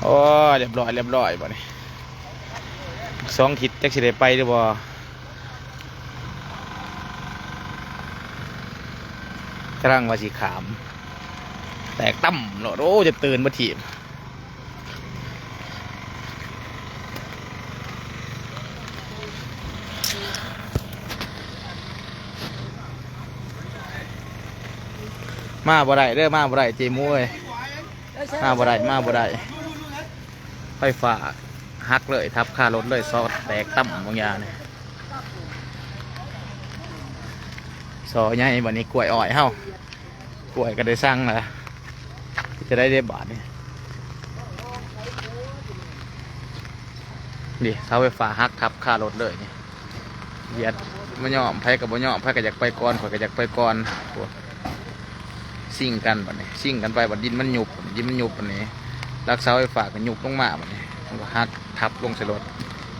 โอ้เรียบร้อยบ่นี่2 ทิศจักสิได้ไปหรือบ่กำลังว่าสิขามแตกตั้มโลดโอ้จะตื่นมาถีบมาบ่ได้เด้อมาบ่ได้เจมูเอ้ยมาบ่ได้ไฟฟ้าหักเลยทับคารถเลยซอสแตกตั้มบางอย่างเนี่ยซอใหญ่บัดนี้กล้วยอ้อยเฮากล้วยก็ได้สั่งนะจะได้บาทนี่ดิเสาไฟฟ้าหักทับคารถเลยนี่เหยียดบ่ยอมไผกับบ่ยอมไผก็อยากไปก่อนข่อยก็อยากไปก่อนซิ่งกันบัดนี้ซิ่งกันไปบัดดินมันหยุบบัดนี้รักเสาไฟฟ้าก็หยุบลงมาบัดนี้มันก็หักทับลงใส่รถ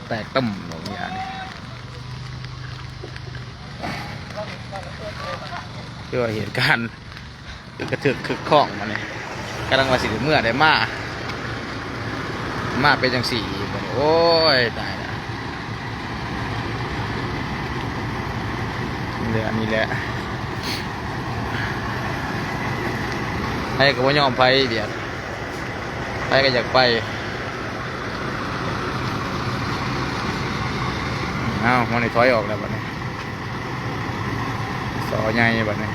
แตกตั้มลงอย่างนี้คือว่าเหตุการณ์กระทึกคึกข้องมาเนี่ยกำลังว่าสิเมื่อได้มาเป็นจังสี่โอ้ยตายแล้วนี่แหละไปกับว่ายอมไปเดี๋ยวไปก็อยากไปอ้าวมันนี่ถอยออกแล้วบัดนี้สอใหญ่บัดนี้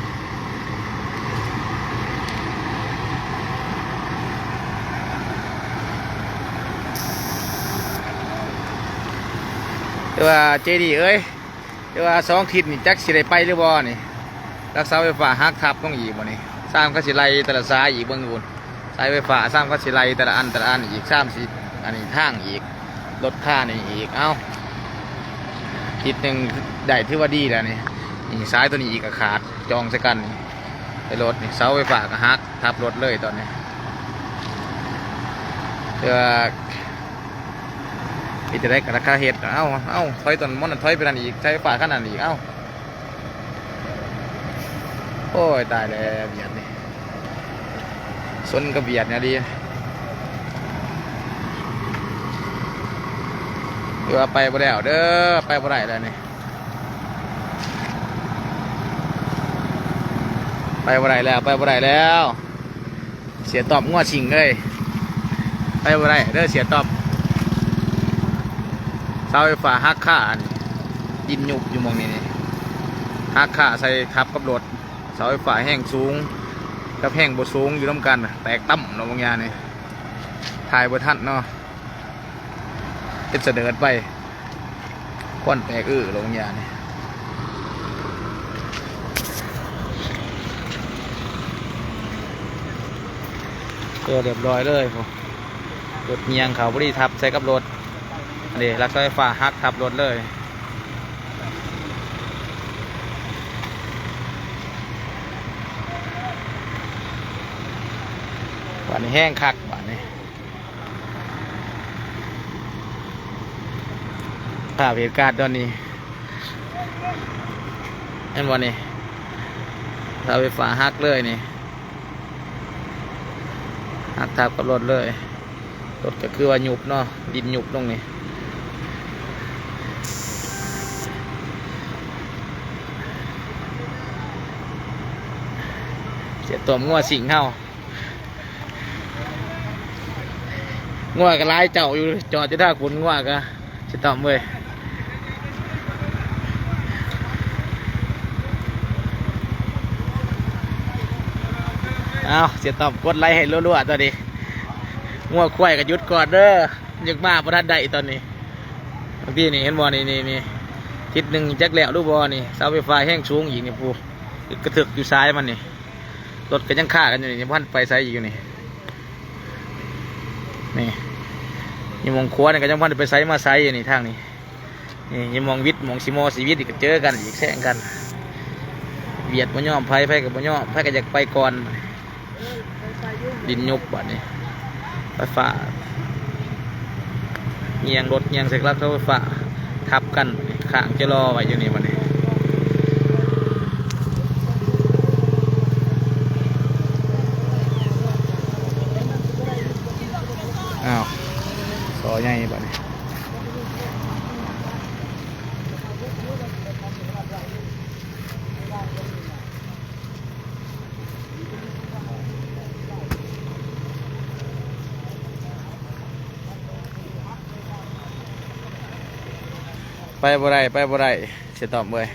แต่ว่าเจดีเอ้ยแต่ว่า2 ทิศนี่จักสิได้ไปหรือบ่นี่รักษาไฟฟ้าหักทับต้องอีกบ่นี่สร้างก็สิไล่แต่ละสายอีกเบิ่งดูสายไฟฟ้าสร้างก็สิไล่แต่ละอันอีก3-4อันนี้ทางอีกรถค่านี่อีกเอ้าทิศหนึ่งได้ถือว่าดีแล้วนี่สายตัวนี้อีกก็ขาดจองใส่กันไปรถนี่เสาไฟฟ้าก็หักทับรถเลยตอนนี้เพื่อจะได้กับราคาเห็ดเอ้าถอยตอนมันถอยไปนั่นอีกใช้ไฟฟ้าขนาดอีกเอ้าโอ้ยตายแล้วเบียดนี่ซนกับเบียดเนี่ยดีเดี๋ยวไปบ่ได้เด้อไปบ่ได้แล้วนี่ไปบ่ได้แล้วเสียตอบงวดชิงเลยไปบ่ได้เด้อเสียตอบเสาไฟฟ้าหักค่าดินหยุบอยู่มองนี้นี่หักค่าใส่ทับกับรถเสาไฟฟ้าแห้งสูงกับแห้งบ่สูงอยู่ร่วมกันแตกตั้มเนาะบางอย่างนี่ถ่ายบ่ทันเนาะเป็นเสด็จไปควันแตกลงอย่างนี่เรียบร้อยเลยผมรถเงียงเขาบริทับใส่กับรถนี่รักไฟฟ้าหักทับรถเลยวันนี้แห้งคักวันนี้ภาพเหตุการณ์ตอนนี้เห็นวันนี้เสาไฟฟ้าหักเลยนี่หักทับกับรถเลยรถก็คือว่าหยุบเนาะดินหยุบตรงนี้เสียตัวงัวสิงเฮางัวก็ไล่เจ้าอยู่จอดจะท่าขุนงัวก็จะต่อมเว้ยเอาเสียตอบกดไลค์ให้รัวๆตอนนี้งัวควายก็หยุดก่อนเด้อยังมาประทัดได้ตอนนี้บางทีนี่เห็นบอนี่ทิศหนึ่งจักแล้วรูปบอนี่เสาไฟฟ้าแห้งสูงอีกนี่พูกระถึกอยู่ซ้ายมันนี่รถก็ยังฆ่ากันอยู่นี่พันไปไซส์อยู่นี่ยังมองขวาเนี่ยก็ยังพันไปไซส์มาไซส์อยู่นี่ทางนี้ยังมองวิทย์มองซิโมสีวิทย์ก็เจอกันอีกแซงกันเบียดบ่ย่อมไพ่กับบ่ย่อมไพ่ก็อยากไปก่อนดินยุบแบบนี้ไฟฟ้าเงียงรถเงียงเสกลักไฟฟ้าทับกันข้างจะรอไว้อยู่นี่วันนี้ อ้าวซอใหญ่บัดนี้ไปบ่ได้ไปบ่ได้เสียตอบเลย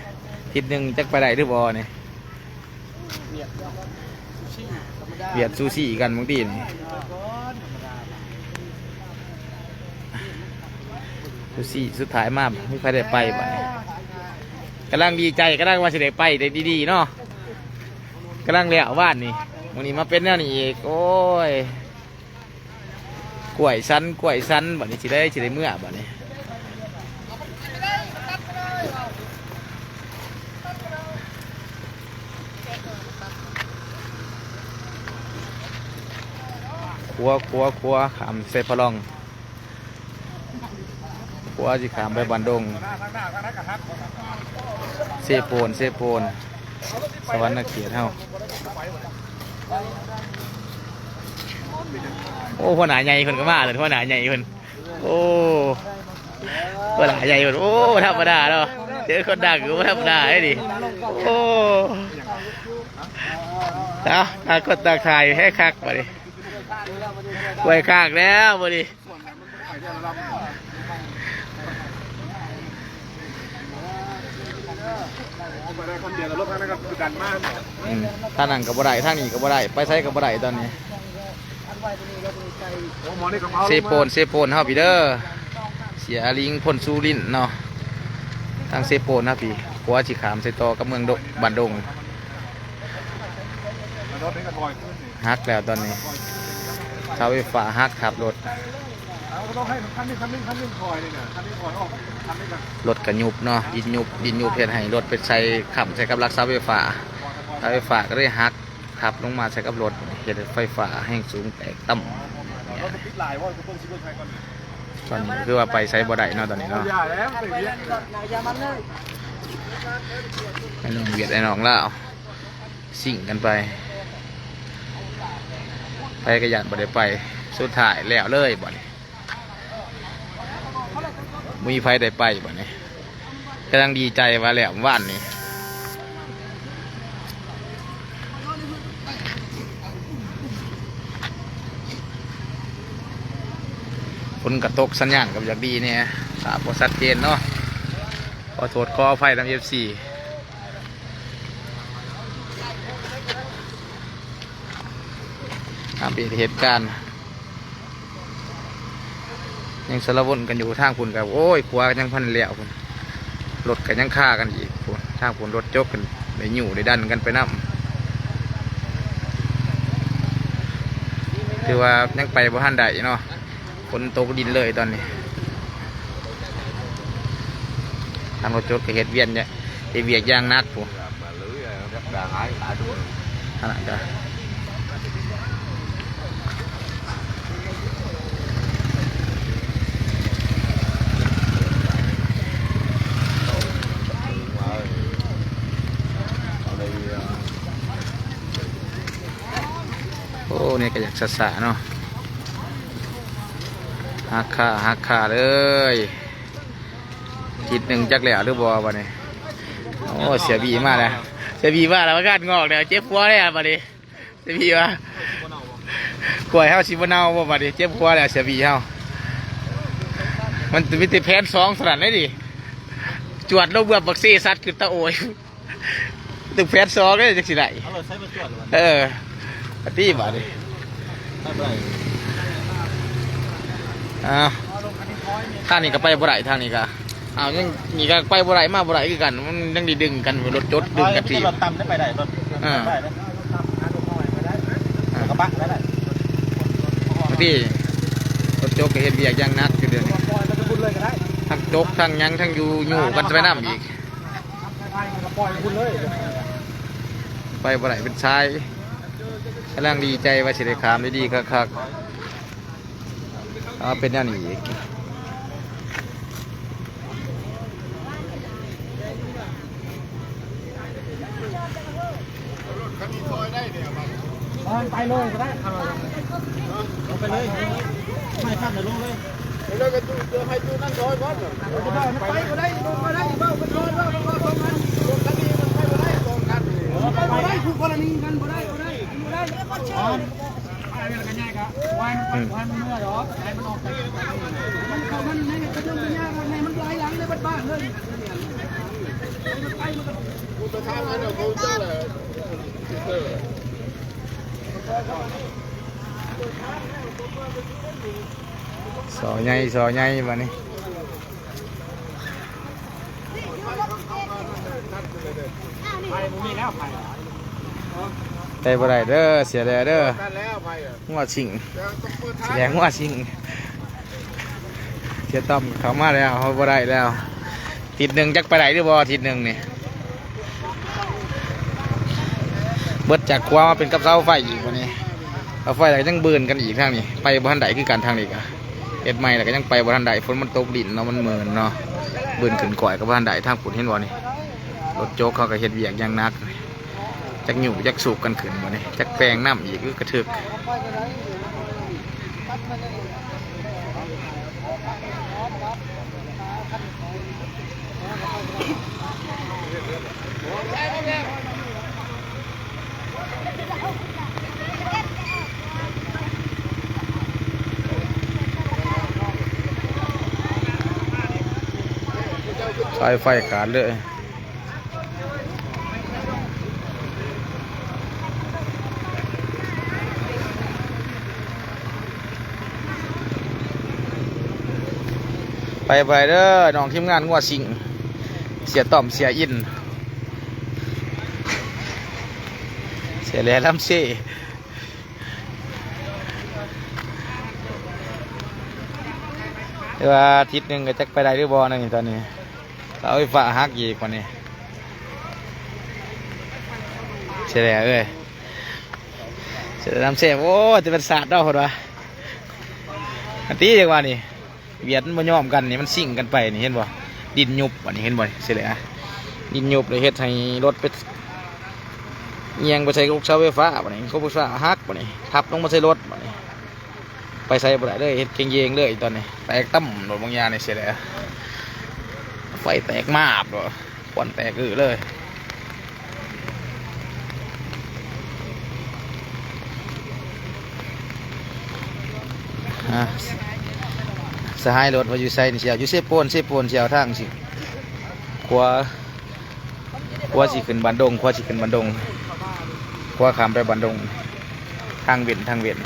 ทิศหนึ่งจักไปได้หรือบ่เนี่ยเบียดซูซี่กันบางทีนี่ซูซี่สุดท้ายมาไม่ใครได้ไปบ่เนี่ยกำลังดีใจกำลังว่าจะได้ไปได้ดีๆเนาะกำลังเลี้ยวบ้านนี่วันนี้มาเป็นแนวนี้อีกโอ้ยกล้วยชั้นบ่นี้สิได้เมื่อบ่นี้ขัวขามเซพลองขัวสิขามไปบันดงเซโปนสวรรค์เขียดเฮาโอ้พ่อหนาใหญ่คนก็มาเลยพ่อหนาใหญ่คนโอ้พ่อหนาใหญ่คนโอ้ธรรมดาเนาะเจอคนดังก็ธรรมดาไอ้ดิโอ้ถ้ากดตาข่ายให้คักมาดิไว้ข้างแล้วมาดิท่านั่งกับบ่ได้ท่านี้กับบ่ได้ไปใช้กับบ่ได้ตอนนี้เซโปนเฮาพี่เด้อเสียลิงพ่นซูรินเนาะทางเซโปนนะพี่หัวฉีขามเซตอกับเมืองบันดงฮักแล้วตอนนี้เสาไฟฟ้าฮักขับรถรถกระยุบเนาะดินยุบเพื่อให้รถไปใช้ขับใช้กับรักเสาไฟฟ้าก็ได้ฮักขับลงมาใช้กับรถเห็นไฟฟ้าแห้งสูงแตกต่ำตอนนี้คือว่าไปใช้บ่ได้เนาะตอนนี้เนาะไอ้น้องเวียดไอ้น้องล่าสิ่งกันไปกระยันบ่ได้ไปสุดท้ายแล้วเลยบ่นี้มีไฟได้ไปบ่นี้กำลังดีใจว่าแล้วว่านนี้ฝนกระตกสัญญาณกับอย่างดีเนี่ยสาบชัดเจนเนาะขอโทษขออภัยทางFCเป็นเหตุการณ์ยังสารวนกันอยู่ทางพุ่นกับโอ้ยขวายังพันเหลี่ยวพุ่นรถกันยังฆ่ากันอีกพุ่นทางพุ่นรถจกกันไปหยู่ได้ดันกันไปน้ำถือว่ายังไปบ่ทันใดเนาะฝนตกดินเลยตอนนี้ทางรถจกกับเหตุเวียนเนี่ยเวียกยางนักพุ่นขนาดจะโอ้เนี่ยก็อยากสะเนาะฮักค่าเลยทิศหนึ่งจักแล้วหรือบ่วะเนี่ยโอ้เสียบีมากเลยเสียบีมากแล้วการงอกเนี่ยเจ็บหัวเลยอ่ะบัดนี้เสียบีว่ากล้วยเฮาชิบะเนาบ่บัดนี้เจ็บหัวแล้วเสียบีเฮามันมีแต่แผน2สนั่นได้ดิจวดลงเบื่อบักซี่ซัดขึ้นตะโอยตึกแผน2ได้จักสิได้ตีบ่ดิท่างนี้ก็ไปบ่ได้ทางนี้ก็ยังนี่ก็ไปบ่ได้มาบ่ได้คือกันมันยังดีดึงกันรถจดดึงกันทีรถต่ำได้ไปได้รถกระบะได้ที่รถจกก็เห็นเบียกยังนักอยู่เดือนนี้ทั้งจกทั้งยังทั้งอยู่กันไปน้ำอีกไปบ่ได้เป็นชายกำลังดีใจว่าสิได้ขามได้ดีคักๆเป็นแนวนี้อีกไปเลยก็ได้ไปเลยไม่ไป เลยลงเลย แล้วก็จะให้ดูนั่นร้อยวัดไปก็ได้ลงมาได้เบ้ากันร้อยว่ามันก็สองคันรถคันนี้มันไปก็ได้สองคันไปได้คู่กรณีกันบ่ได้อ๋ออะไรกันง่ายครับวันเมื่อหรอไหนมันออกไปมันเข้ามันในกระเดื่องมันยากในมันไหลหลังในบ้านเลยกูจะทำงานเดี๋ยวเขาจะเลย สอใหญ่มานี่ไปบ่ได้เด้อเสียแดเด้อหัวชิงแดงหัวชิงเสียต้อมเขามาแล้วเขาบ่ได้แล้วทิศหนึ่งจักไปไหนหรือบ่ทิศหนึ่งนี่เบิดจากคว้ามาเป็นกับเสาไฟอีกวันนี้เอาไฟอะไรยังเบืนกันอีกทางนี้ไปบ่ทันใดคือการทางนี้กะเอ็ดใหม่แล้วก็ยังไปบ่ทันใดฝนมันตกดินเนาะมันเหมือนเนาะเบืนขึ้นก่อยกับบ่ทันใดทางฝุ่นเห็นบ่นี่รถโจ๊กเขาก็เฮ็ดเวียกอย่างนักจักหยู่จักสูบกันขึ้นบ่นี่จักแปลงน้ำอีกคือกระทึกสายไฟขาดเลยไปเด้อน้องทีมงานงัวสิงเสียต่อมเสียอินเสียแหล่ลำเซ่แต่ว่าทิศหนึ่งก็จะไปได้หรือบอลนี่ตอนนี้เราไฟฟ้าฮักอีกกว่านี้เสียแหล่เอ้ยเสียลำเซ่โอ้จะเป็นศาสตร์ดอกเหรออันที่เรียกว่านี่เบียดมันย่อมกันนี่มันสิ่งกันไปนี่เห็นบ่ดินยุบอันนี้เห็นบ่เสียแหล่ดินยุบเลยเฮ็ดให้รถไปเอียงไปใส่ลูกเสาไฟฟ้าบ่นี่เขาไฟฟ้าฮักบ่นี่ทับลงมาใส่รถบ่นี่ไปใส่บ่ได้เลยเฮ็ดเก่งเยงเลยตอนนี้แตกตั้มรถบางอย่างนี่เสียแหล่ไฟแตกมาบบ่ควันแตกเลยสหายรถว่าอยู่ใส่นี่เสียวอยู่เซโปนเสียวทางสิขวาสิขึ้นบันดงขวาสิขึ้นบันดงขวาข้ามไปบันดงทางเวียน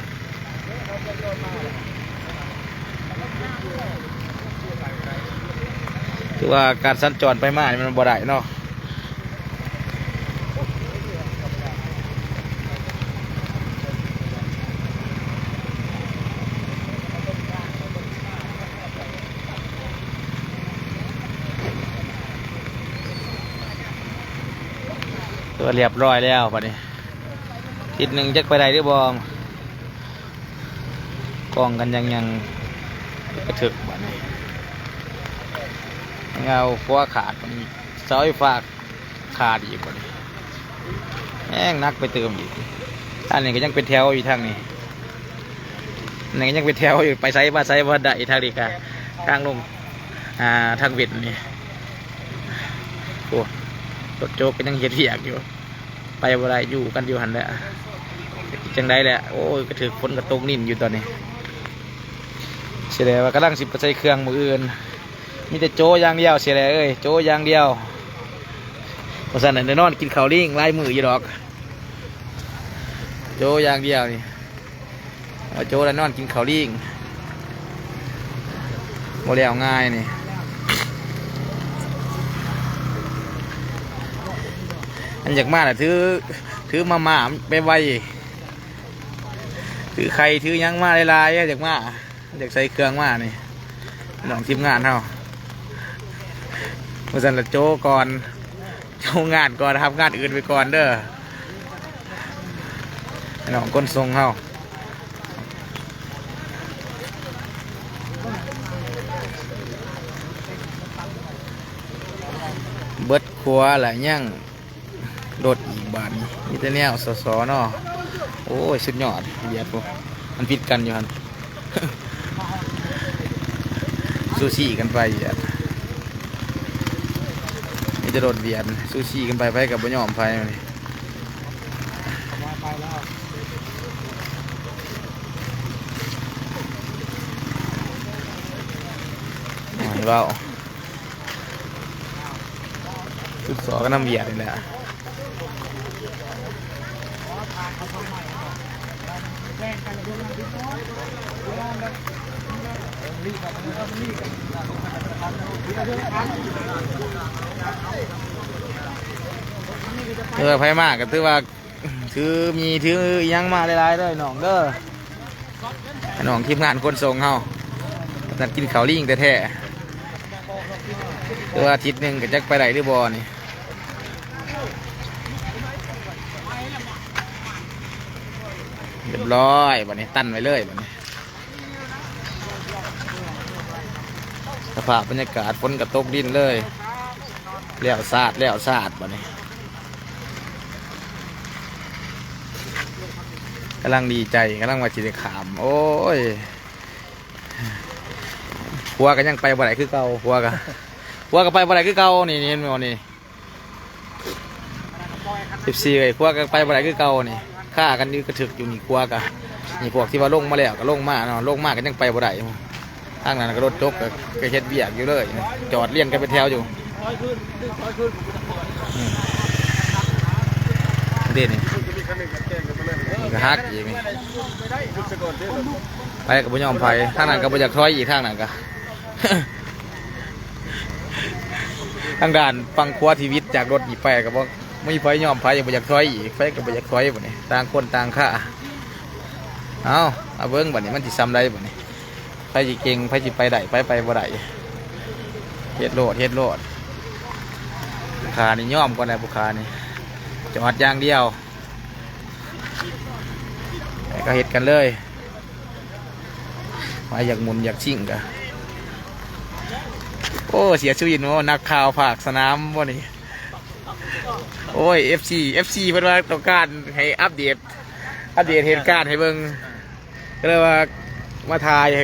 คือว่าการสัญจรไปมามันบ่ได้เนาะตัวเรียบร้อยแล้วป่ะนี่ทิศหนึ่งจักไปได้หรือบอมกองกันยังกระถึกป่ะนี่เงาฟ้าขาดมันเสาไฟฟ้าขาดอีกป่ะนี่แม่งนักไปเติมอีกท่านนี้ก็ยังเป็นแถวอยู่ทางนี้นี่ก็ยังเป็นแถวอยู่ไปไซบ้าได้ทางนี้กันทางลงทางเวียดนี่โอ้รถโจ๊กก็ยังเหียกอยู่ไปบ่ได้อยู่กันอยู่หันแหละจังได้แหละโอ้ยก็ถือฝนกระตกนิ่นอยู่ตอนนี้เสียดายว่ากำลังสิบใส่เครื่องมืออื่นมีแต่โจอย่างเดียวเสียดายเอ้ยโจอย่างเดียวเพราะฉะนั้นเดี๋ยวนอนกินข้าวลิงไล่มืออยู่ดอกโจอย่างเดียวนี่โจแล้วนอนกินข้าวลิงโมเดลง่ายนี่อันอยากมาแต่ถือมาไปไวถือใครถือยังมาลายอยากมาอยากใส่เครื่องมานี่น้องทีมงานเท่าเมื่อสันละโจก่อนโจงานก่อนทำงานอื่นไปก่อนเด้อน้องก้นทรงเท่าเบิดครัวหลายย่างรถอีกบาทนี้มีแต่แนวสอเนาะโอ้ยสุดยอดเบียดพวกมันพิดกันอยู่ฮัน ซูชิกันไปเหยียดนี่จะโดดเบียดซูชิกันไปกับบ่ยอมไปเลย ไปแล้ว เบาสุดสอก็น้ำเบียดนี่แหละไฟมากก็ถือว่าถือมีถือยังมาหลายๆเลยน้องเด้อน้องทีมงานคนส่งเฮานัดกินข้าวลิงแต่แท้ตัวอาทิตย์หนึ่งก็จะไปไหนหรือบอนี่เรียบร้อยบัดนี้ตั้นไว้เลยบัดนี้สภาพบรรยากาศฝนกระตกดินเลยแล้วสาดบัดนี้กำลังดีใจกำลังว่าจิตขามโอ้ยหัวกันยังไปบ่ได้คือเก่าหัวกันไปบ่ได้คือเก่านี่เห็นไหมนี่14เลยหัวกันไปบ่ได้คือเก่านี่ฆ่ากันยื้อกระถึกอยู่นี่หัวกันนี่พวกที่ว่าลงมาแล้วก็ลงมาเนาะลงมากันยังไปบ่ได้ทางนั้นก็รถจกก็เฮ็ดเบียกอยู่เลยจอดเลี้ยงกันเป็นแถวอยู่เด่นนี่ก็ฮักอีกนี่ไปกับบุญยอมไผ่ทางนั้นก็บ่อยากถอยอีกทางนั้นก็ ทางด่านฟังครัวทีวิตจากรถอีไปกับว่าไม่ไฟยอมไฟยังบ่อยากถอยอีกไฟก็บ่อยากถอยบ่นี่ต่างคนต่างค่าเอาเบิ้งบ่นี่มันสิซ้ำได้บ่นี่ไฟสิเก่งไฟสิไปได้ไปบ่ได้เฮ็ดโลดบุคานี่ยอมก่อนได้บุคานี่จอดอย่างเดียวก็เฮ็ดกันเลยมาอยากหมุนอยากชิ่งกะโอ้เสียชีวิตโอ้นักข่าวภาคสนามวันนี้โอ้ย FC เพิ่นว่าต้องการให้อัปเดตเหตุการณ์ให้เบิ่งก็เลยว่ามาถ่ายใ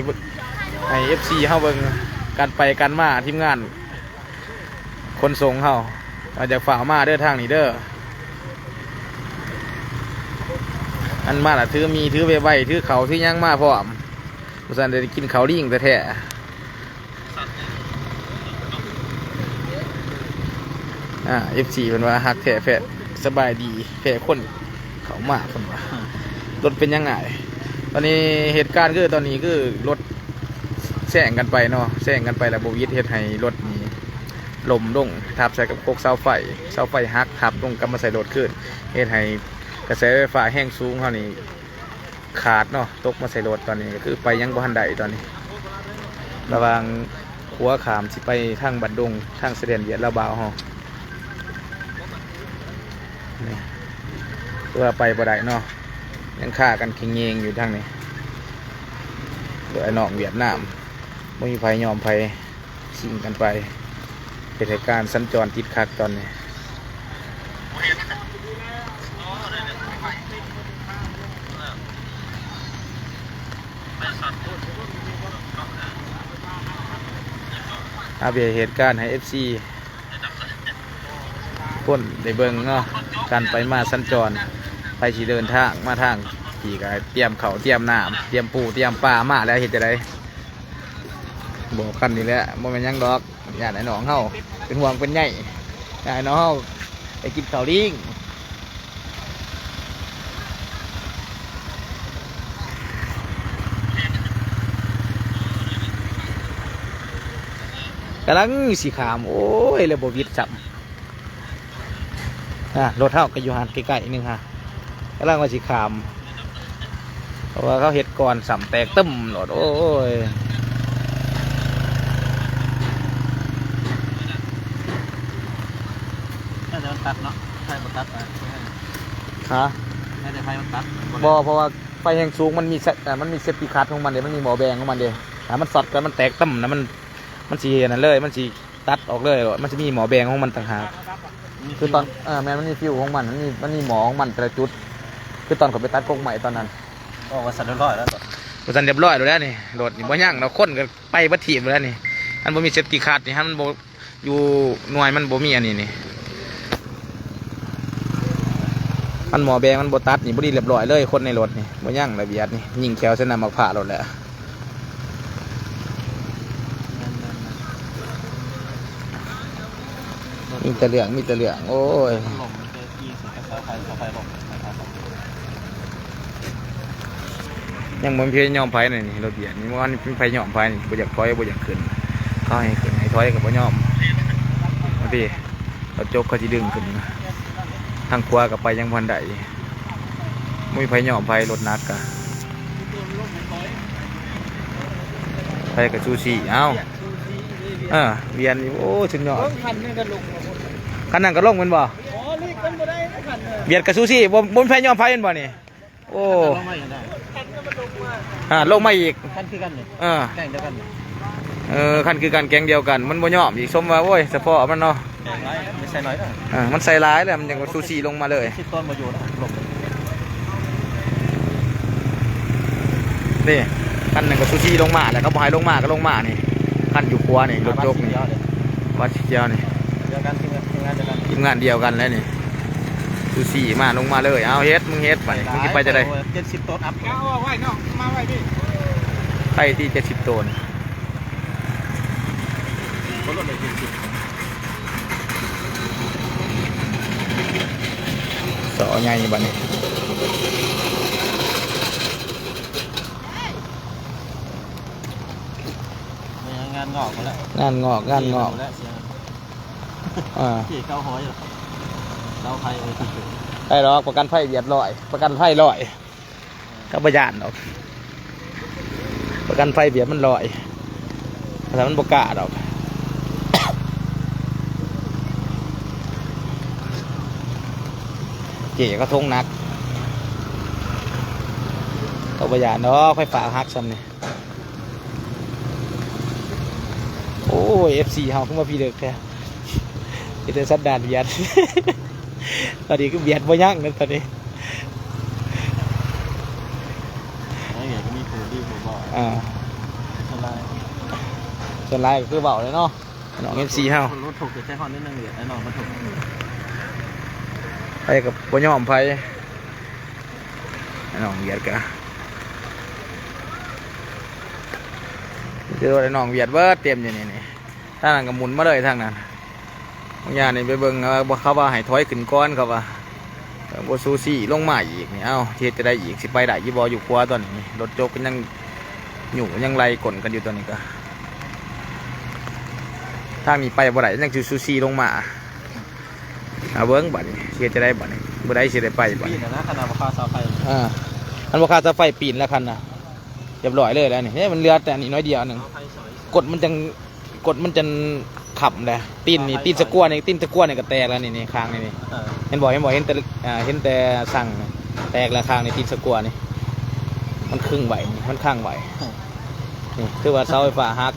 ห้ FC เฮาเบิ่งการไปกันมาทีมงานคนส่งเฮามาจากฝ่ามาเด้อทางนี้เด้ออันมาล่ะถือใบถือเขาถือยังมาพร้อมบ่ซั่นได้กินข้าวลิงแต่แท้FC เป็นว่าฮักแท้แฟสบายดีแท้คนเขามากคนว่ารถเป็นยังไงตอนนี้เหตุการณ์คือตอนนี้คือรถแซงกันไปเนาะแซงกันไปแล้วบวิทเฮ็ดให้รถนี้ลมลงทับใส่กับโคกเสาไฟหักทับลงกับมาใส่รถขึ้นเฮ็ดให้กระแสไฟฟ้าแห้งสูงเท่านี้ขาดเนาะตกมาใส่รถตอนนี้ก็คือไปยังบ่ทันใดตอนนี้ระวังหัวขามสิไปทางบัดดงทางเสด็จเวียดลาวบาวเฮาเพื่อไปบ่ได้เนาะยังฆ่ากันเข่งๆอยู่ทางนี้โดยไอ้น้องเวียดนามไม่มีไฟยอมไฟชิงกันไปเป็นเหตุการณ์สัญจรติดขัดตอนนี้อาเบียเหตุการณ์ให้ FC คนได้เบิ่งเนาะการไปมาสัญจรไปสิเดินทางมาทางที่ก็เตรียมเขาเตรียมน้ำเตรียมปูเตรียมปลามาแล้วเห็นจะได้บอกกันนี่แหละบ่แม่นยังดอกญาติไอ้น้องเฮาเป็นห่วงเป็นใหญ่ญาติไอ้น้องเฮาไปกินข้าวลิงกำลังสีขามโอ้ยเลยบ่วิดจับรถเท่ากับยูฮานใกล้ๆนึงฮะกำลังว่าสีขามเพราะว่าเขาเห็ดก่อนสัมแตกตึ้มหลอดโอ้ยน่าจะมันตัดเนาะไฟมันตัดฮะน่าจะไฟมันตัดเพราะว่าไฟแรงสูงมันมีเซฟตี้คัทของมันเดี๋ยวมันมีหมอแบงของมันเดี๋ยวมันสอดกันมันแตกตึ้มนะมันสีนั่นเลยมันสีตัดออกเลยมันจะมีหมอแบงของมันต่างหากคือตอนแม่มันมีฟิวของมันมีหมอของมันแต่ละจุดคือตอนเขาไปตัดกงใหม่ตอนนั้นก็ว่าสั่นเรียบร้อยแล้วสั่นเรียบร้อยแล้วนี่รถนี่บ่ยั่งเราค้นกันไปบัดทีมแล้วนี่ อันบ่มีเซฟตี้คัทนี่ฮะมันบ่อยู่หน่วยมันบ่มีอันนี้นี่มันหมอแบงมันบ่ตัดนี่บ่ดีเรียบร้อยเลยคนในรถนี่บ่ยั่งระเบียดนี่ยิงแขวเส้นน้ำมักผ่ารถแหละมีแต่เหลืองโอ้ยยังบ่มีเพยยอมไผนี่รถเบียดนี่มันเป็นไผยอมไผนี่บ่อยากถอยบ่อยากขึ้นเขาให้ขึ้นให้ถอยก็บ่ยอมบางทีรถจกเขาสิดึงขึ้นทางขวาก็ไปยังพันได้บ่มีไผยอมไผรถหนักกะไผก็ซูซี่เอ้าเวียนนี่โอ้สุดยอดคันนั้นก็ลงแม่นบ่เบียดกับซูซี่บ่มีไผยอมไผแม่นบ่นี่โอ้ลงมาอีกคันคือกันนี่แกงเดียวกันคันคือกันแกงเดียวกันมันบ่ยอมอีกสมว่าโอ้ยเฉพาะมันเนาะไม่ใส่น้อยมันใส่ร้ายแล้วมันยังซูซี่ลงมาเลยต้นบ่อยู่นี่คันนึงก็ซูซี่ลงมาแล้วก็บ่ให้ลงมาก็ลงมานี่คันอยู่ขวานี่รถยกนี่วัดเจียวนี่เดียวกันทีมงานเดียวกันแล้วนี่ซูซี่มาลงมาเลยเอาเฮ็ดมึงเฮ็ดไปมึงไปจะได้70 ต้นอัพเอาไว้เนาะมาไว้ดิไปที่70 ต้นบ่ลดเลย70สอใหญ่บัดนี้งานงอกแล้วงานงอกที่เก้าหอยเก้าไผ่ได้หรอกประกันไฟเบียดลอยประกันไฟลอยก็ประหยัดหรอกประกันไฟเบียดมันลอยแต่มันบกล้าหรอกเจ๋ก็ทงนักก็ประหยัดเนาะไฟฟ้าหักซ้ำนี่โอ้ย FC เฮาขึ้นมาพี่เด็กแท้ที่ได้สัดดานเบียดตอนนี้ก็เบียดบ่ยั่งนั่นตอนนี้ไอ้เหี้ยก็มีผู้ดีผู้บ่ส่วนลายก็คือเบาเลยเนาะน้อง FC เฮารถถูกจะใช้ฮอนนิดนึงเดี๋ยวไอ้น้องมาถูกไปกับบ่ยอมไผไอ้น้องเบียดกะเจอไอ้น้องเบียดเบิดเต็มอยู่นี่ทางนั้นก็หมุนมาเลยทางนั้นบางอย่างนี่ไปเบิ่งเขาว่าให้ถอยขึ้นก้อนเขาว่าบ่ซูซี่ลงมาอีกนี่เอ้าเฮ็ดจะได้อีกสิไปได้ยี่บ่อยู่ขวาตอนนี้รถโจกก็ยังอยู่ยังไล่กลกันอยู่ตอนนี้ก็ทางนี้ไปบ่ได้ยังซูซี่ลงมาเอาเบิ่งบัดนี้เฮ็ดจะได้บัดนี้บ่ได้สิได้ไปบัดนี้นะคันน่ะบ่ค่าเสาไฟอันบ่ค่าเสาไฟปีนแล้วคันน่ะเรียบร้อยเลยแล้วนี่มันเหลือแต่นี่น้อยเดียวนึงกดมันจะขับเลยตีนนี่ตีนสะกั่วนี่ก็แตกแล้วนี่คางนี่เห็นแต่สั่งแตกแล้วคางนี่ตีนสะกั่วนี่มันครึ่งไหวนี่มันข้างไหวนี่คือว่าเสาไฟฟ้าฮัก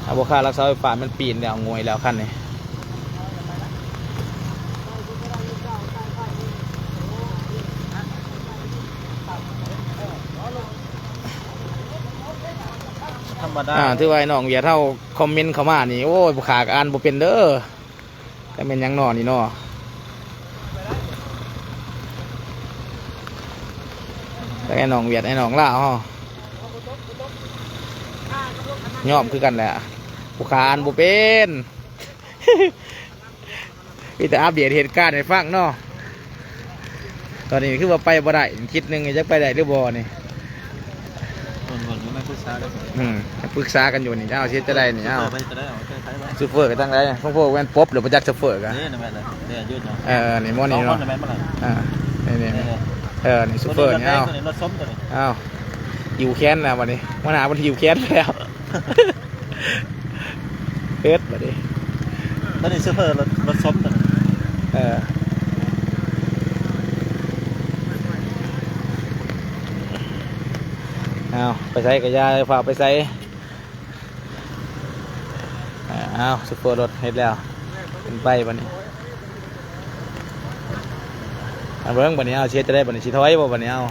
เอาบุคคารักเสาไฟฟ้ามันปีนแล้วงวยแล้วขั้นนี่ถือว่าน้องเวียดเท่าคอมเมนต์เข้ามานี่โอ้ยบุคคาอ่านบ่เป็นเด้อแต่เป็นยังนอนนี่เนาะแต่ไอ้น้องเวียดไอ้น้องลาวฮะยอมคือกันแหละบุคคาอ่านบ่เป็นมีแต่อัปเดตเหตุการณ์ให้ฟังเนาะตอนนี้คือว่าไปบ่ได้คิดนึงจะไปได้หรือบ่นี่ปรึกษากันอยู่นี่เจ้าเชื่อจะได้นี่เจ้าซูเฟอร์กันตั้งไรพวกแวนป๊อปหรือประจักษ์ซูเฟอร์กันนี่มอนี่เนาะนี่ซูเฟอร์นี่เอาหิวแค้นแล้ววันนี้วันหาวันหิวแค้นแล้วเพชรวันนี้ตอนนี้ซูเฟอร์รถส้มตัวเอาไปใส่กระยาฝากไปใส่เอาซุปเปอร์รถเฮ็ดแล้วเป็นไปบัดนี้เบิ้งบัดนี้เอาเช็ดจะได้บัดนี้สิถอยบ่บัดนี้เอา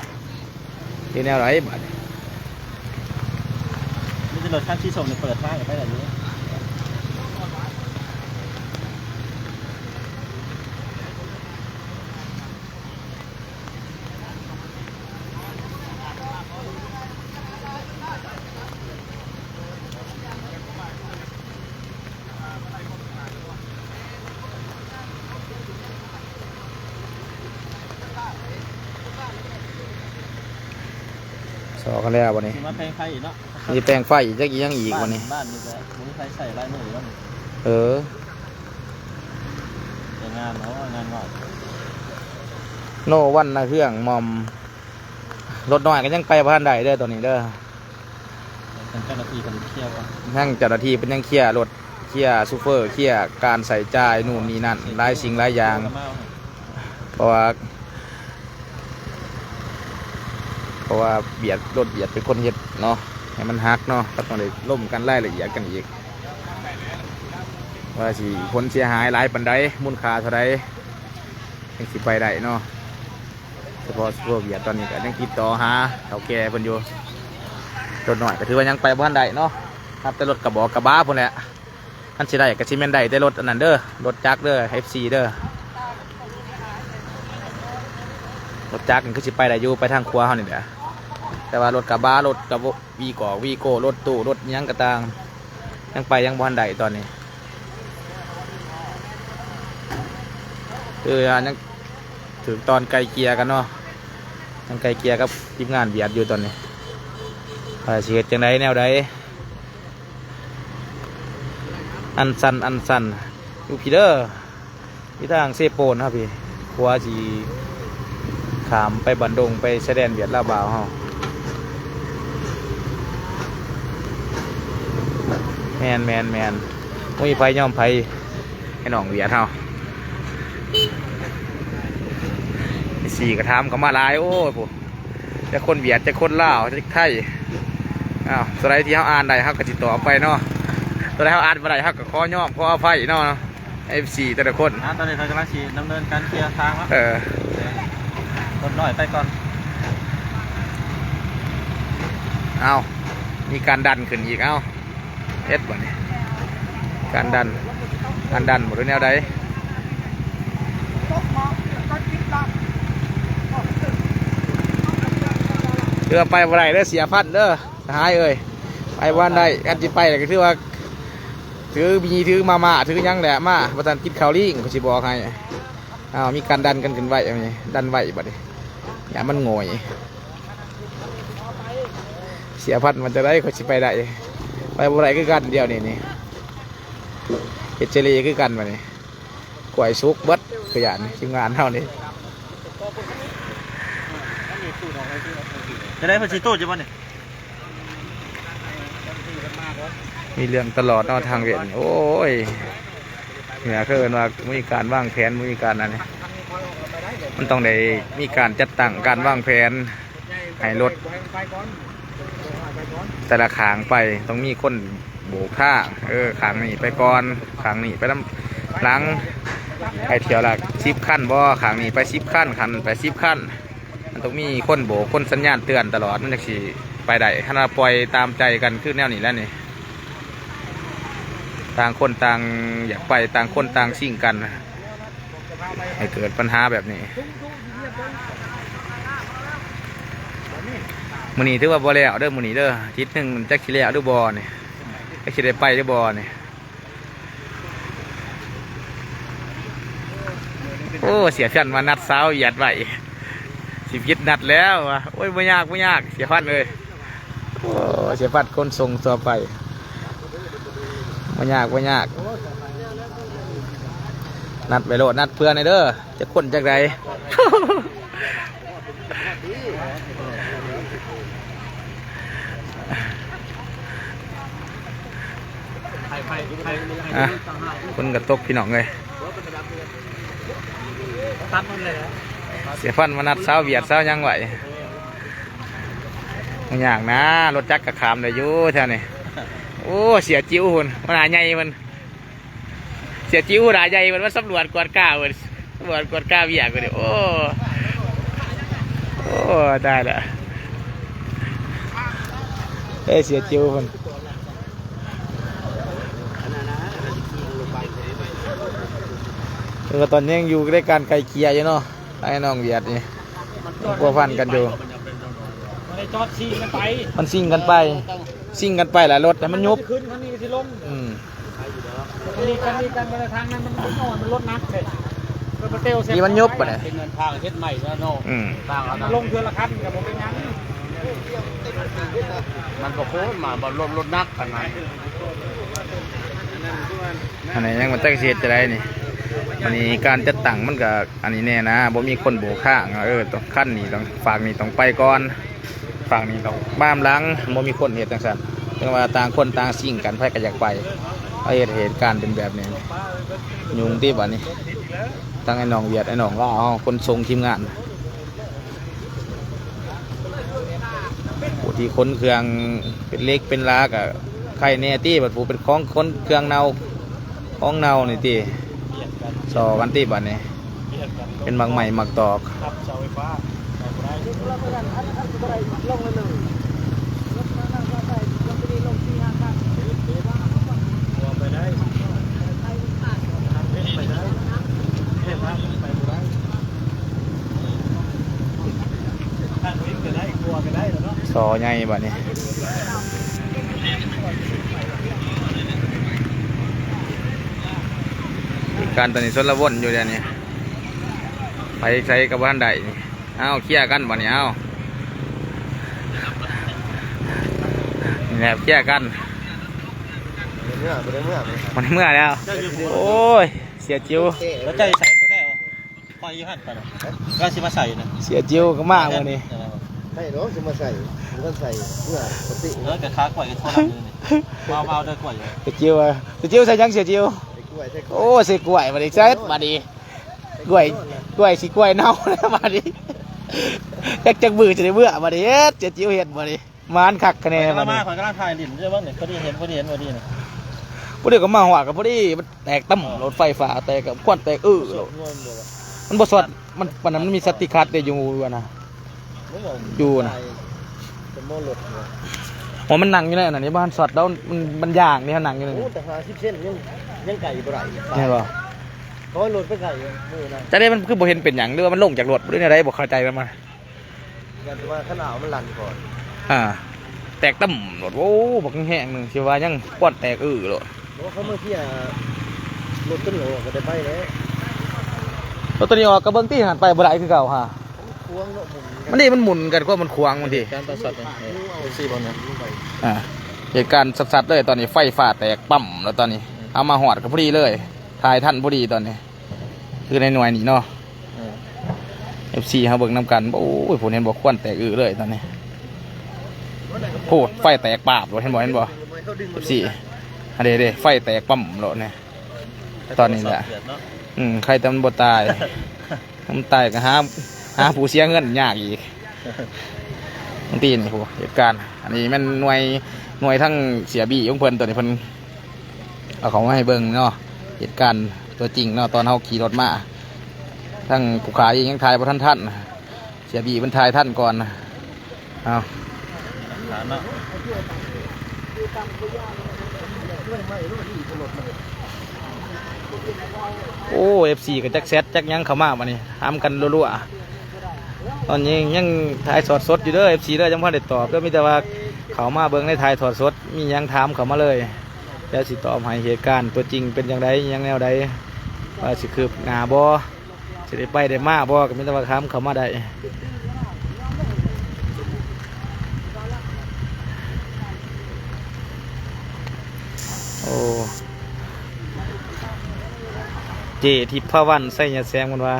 ที่แนวไหนบัดนี้ รถข้างที่ส่งเนี่ยเปิดทางไปแบบนี้สอกันแล้ววันนี้ มาแพงไฟอีกเนาะ มีแปลงไฟอีกจักอีกยังอีกวันนี้ บ้านนี่แต่มีไฟใส่ลายมือแล้ว เออ แต่งานเนาะงานว่า โนวันนะเครื่องมอมรถน้อยก็ยังไปบ้านใดเด้อตัวนี้เด้อ เป็นเจ้าหน้าที่กันเที่ยวกัน ทั้งเจ้าหน้าที่เป็นยังเคลียร์รถเคลียร์ซูเฟอร์เคลียร์การใส่จ่ายนู่นนี่นั่นหลายสิ่งหลายอย่าง เพราะว่าเบียดรถเบียดเป็นคนเฮ็ดเนาะให้มันฮักเนาะก็ต้องได้ล่มกันรายละเอียดกันอีกว่าสิผลเสียหายหลายปันใดมูลค่าเท่าใดยังสิไปได้เนาะเฉพาะพวกเบียดตอนนี้ก็ยังติดต่อหาเฒ่าแก่เพิ่นอยู่รถหน่อยก็ถือว่ายังไปบ้านใดเนาะครับแต่รถกระบอกกระบ้าพุ่นแหละท่านสิได้ก็สิแม่นได้แต่รถอันนั้นเด้อรถจักรเด้อ FC เด้อรถจักรนี่คือสิไปได้อยู่ไปทางครัวเฮานี่แหละแต่ว่ารถกระบะรถกระบะวีโก้รถตู้รถหยังกระต่างยังไปยังบ้านใดตอนนี้ยังถึงตอนไกลเกลียกันเนาะยังไกลเกลียกับทีมงานเบียดอยู่ตอนนี้สิเฮ็ดจังไดแนวใดอันสันอยู่พี่เด้อที่ทางเซโปนครับพี่ครัวสิขามไปบันดงไปแสดงเบียดลาวบาวเฮาแมนมุ้ยไฟย่อมไฟให้น้องเบียดเฮาสี่กระทำก็มาหลายโอ้ยปุ๊จะคนเบียดจะคนลาวจะไทยอ้าวสไลด์ที่เขาอ่านได้เขาก็ติดต่อไปเนาะสไลด์เขาอ่านมาได้เขาก็ขอย่อมขออภัยเนาะ FC แต่ละคนตอนนี้เรากำลังขี่ดำเนินการเคลียร์ทางแล้วรถน้อยไปก่อน เอามีการดันขึ้นอีกเอาเอ็ดบ่เนี่ยการดันหมดด้วยแนวใดเรือไปบ่ได้เด้อเสียพัดเด้อหายเอ้ยไปวันใดกันจิไปก็คือว่าถือมาถือยังแหละมาประธานกินข้าวลิงเขาสิบอกให้มีการดันกันขึ้นไว้แบบนี้ดันไว้บัดนี้อย่ามันโง่ยเสียพัดมันจะได้เขาสิไปได้ไปบ่ได้คือกันเดียวนี่เฮดเจลีคือกันบัดนี้กล้วยสุกเบิดขยันทีมงานเท่านี้ จะได้พันธุ์ตู้จะบ้านเนี่ย มีเรื่องตลอดเนาะทางเวียนโอ้ยเนี่ยคือว่ามีการวางแผนมีการอะไรมันต้องได้มีการจัดตั้งการวางแผนให้รถแต่ละขางไปต้องมีคนโบกท่าขางนี่ไปก่อนขางนี่ไปลำหลังไปเที่ยวละ10 ขั้นบ่ขางนี่ไป10 ขั้นขันไป10 ขั้นมันต้องมีคนโบกคนสัญญาณเตือนตลอดมันจะขี่ไปได้ถ้าเราปล่อยตามใจกันขึ้นแนวนี้แล้วนี่ต่างคนต่างอยากไปต่างคนต่างชิ่งกันให้เกิดปัญหาแบบนี้มื้อนี้ถือว่าบ่แล้วเด้อมื้อนี้เด้ออาทิตย์หนึ่งจักสิแล้วหรือบ่เนี่ยจักสิได้ไปหรือบ่เนี่ยโอ้เสียฟันมานัดสาวเหยียดไว้10 นัดแล้ววะโอ้ยไม่ยากเสียฟันเลยโอ้เสียฟันคนส่งตัวไปไม่ยากนัดไปโลดนัดเพื่อนในเด้อจะคนจากใด คนกระตกพี่น้องเลยเสียฟันมานัดเช้าเบียดเช้ายังไหวไม่ยากนะรถจักรกระขามเลยอยู่แถวนี้โอ้เสียจิ้วหุ่นมันหาใหญ่มันเสียจิ้วหาใหญ่มันว่าสำรวจกวดก้าวมันสำรวจกวดก้าวเบียดกันเลยโอ้ได้ละเสียจิ้วหุ่น แล้วตอนนี้ยังอยู่ในการไกลเกลี่ยอยู่เนาะไอ้น้องเวียดนี่พัวพันกันอยู่ มันได้จอดชิงกันไป มันซิ่งกันไปหลายรถแต่มันยุบ ขึ้นคันนี้ที่ล้มคันนี้กันไปทางนั้นมันนอนมันรถนักเลยมันเตลเซ็ต นี่มันยุบปะเนี่ย เป็นเงินทางเฮ็ดใหม่แล้วเนาะทางมันลงเทือละคันกับผมเป็นยังมันก็โค้งมาบอลรถนักขนาด อันนี้ยังมันตั้งเสียจะได้นี่อันนี้การจัดตั้งมันก็อันนี้แน่นะบ่มีคนโบกข้างต้องขั้นนี่ต้องฝากนี่ต้องไปก่อนฝากนี่ต้องบ้ามหลังบ่มีคนเห็นจังซั่นแต่ว่าต่างคนต่างสิ่งกันไผก็อยากไปเอาเหตุการณ์เป็นแบบนี้ยุงที่บ่นี้ตั้งไอ้น้องเวียดไอ้น้องลาวคนทรงทีมงานผู้ที่คนเครื่องเป็นเล็กเป็นลากอะใครแน่ตี้บัดผู้เป็นของคนเครื่องเนาของเนานี่ตี้สอกันตี้บัดนี้เป็นบางใหม่มักตอก ครับเสาไฟฟ้าสอใหญ่บัดนี้การตอนนี้สนละวนอยู่เดี๋ยวนี้ไปใช้กับบ้านใดนี่เอาเคลียร์กันบัดนี้เอานี่แหละเคลียร์กันมันเมื่อแล้วโอ้ยเสียจิ๋ว แล้วใจใส่ก็แค่พอยี่ห้อกันก็ชิมาใส่นะ เสียจิ๋วก็มากวันนี้ ให้น้องจะมาใส่ผมก็ใส่เพื่อปกติ แล้วแต่ค้ากล้วยกันทั่วเลยนี่มาเดินกล้วยอยู่ เสียจิ๋วใส่ยังเสียจิ๋ว กล้วยใส่ โอ้เสียกล้วยมาดิเซ็ตมาดิกล้วยสิกล้วยเน่าแล้วมาดิจักบือจะได้เบื่อมาดิเสียจิ๋วเห็นมาดิมานคักคะแนนมาดิ มาคนกำลังถ่ายลิ้นใช่ไหมเนี่ยพอดีเห็นพอดีนะ พอดีก็มาหัวกับพอดีมันแตกตั้มรถไฟฟ้าแตกกับควันแตกมันบสดมันปนนั้นมันมีสติคัดเดียอยู่นะอยู่นะ เป็นโม่หลุด อ๋อมันหนังอยู่ในอันนี้บ้านสดแล้วมันย่างนี่หนังอยู่ใน โอ้แต่50 เส้นยังไก่บ่ได้ ใช่ป่ะ เขาหลุดไปไก่มือนะ จะได้มันคือบ่เห็นเป็นอย่างหรือว่ามันลงจากรถหรืออะไรบ่เข้าใจมันมา กันว่าขนาวมันลั่นก่อน แตกตั้มรถโอ้บักแห้งหนึ่งเชื่อว่ายังควันแตกรถ เพราะเขาเมื่อกี้รถต้นหัวก็ได้ไปแล้ว รถตัวนี้ออกกระเบื้องที่หันไปบ่ได้คือเก่าฮะ ควงเนาะหมุน มันนี่มันหมุนกันก็มันควงมันดิ การตัดสัตว์สี่บอลนะ เหตุการณ์สัดๆเลยตอนนี้ไฟฟ้าแตกปั๊มแล้วตอนนี้เอามาหอดกับพอดีเลยทายท่านพอดีตอนนี้คือในหน่วยนี้เนาะ FC เขาเบิ่งนำกันโอ้ยผมเห็นบอกควันแตกเลยตอนนี้โหไฟแตกปาบเห็นบ่FC อันเด้ไฟแตกปั๊มรถเนี่ยตอนนี้แหละใครแต่มันบ่ตายมันตายก็หาผู้เสียเงินยากอีกบางทีนี่โหเหตุการณ์อันนี้มันหน่วยทั้งเสียบี้ของเพิ่นตัวนี้เพิ่นเอาของมาให้เบิ่งเนาะเหตุการณ์ตัวจริงเนาะตอนเฮาขี่รถมาทั้งผู้ขายยังถ่ายบ่ท่านเสียบี้เพิ่นถ่ายท่านก่อนเอาโอ้ FC กับจักแซดจักยังเข้ามาบัดนี้ถามกันรัวๆตอนนี้ยังถ่ายสดอยู่เด้อ FC เด้อยังบ่ได้ตอบเด้อมีแต่ว่าเขามาเบิ่งในถ่ายสดมียังถามเข้ามาเลยแล้วสิตอบให้เหตุการณ์ตัวจริงเป็นจังไดยังแนวใดว่าสิคืบหน้าบ่สิได้ไปได้มาบ่ก็มีแต่ว่าถามเข้ามาได้โอ้เจทิพย์วันใส่ยาแซงมันว่า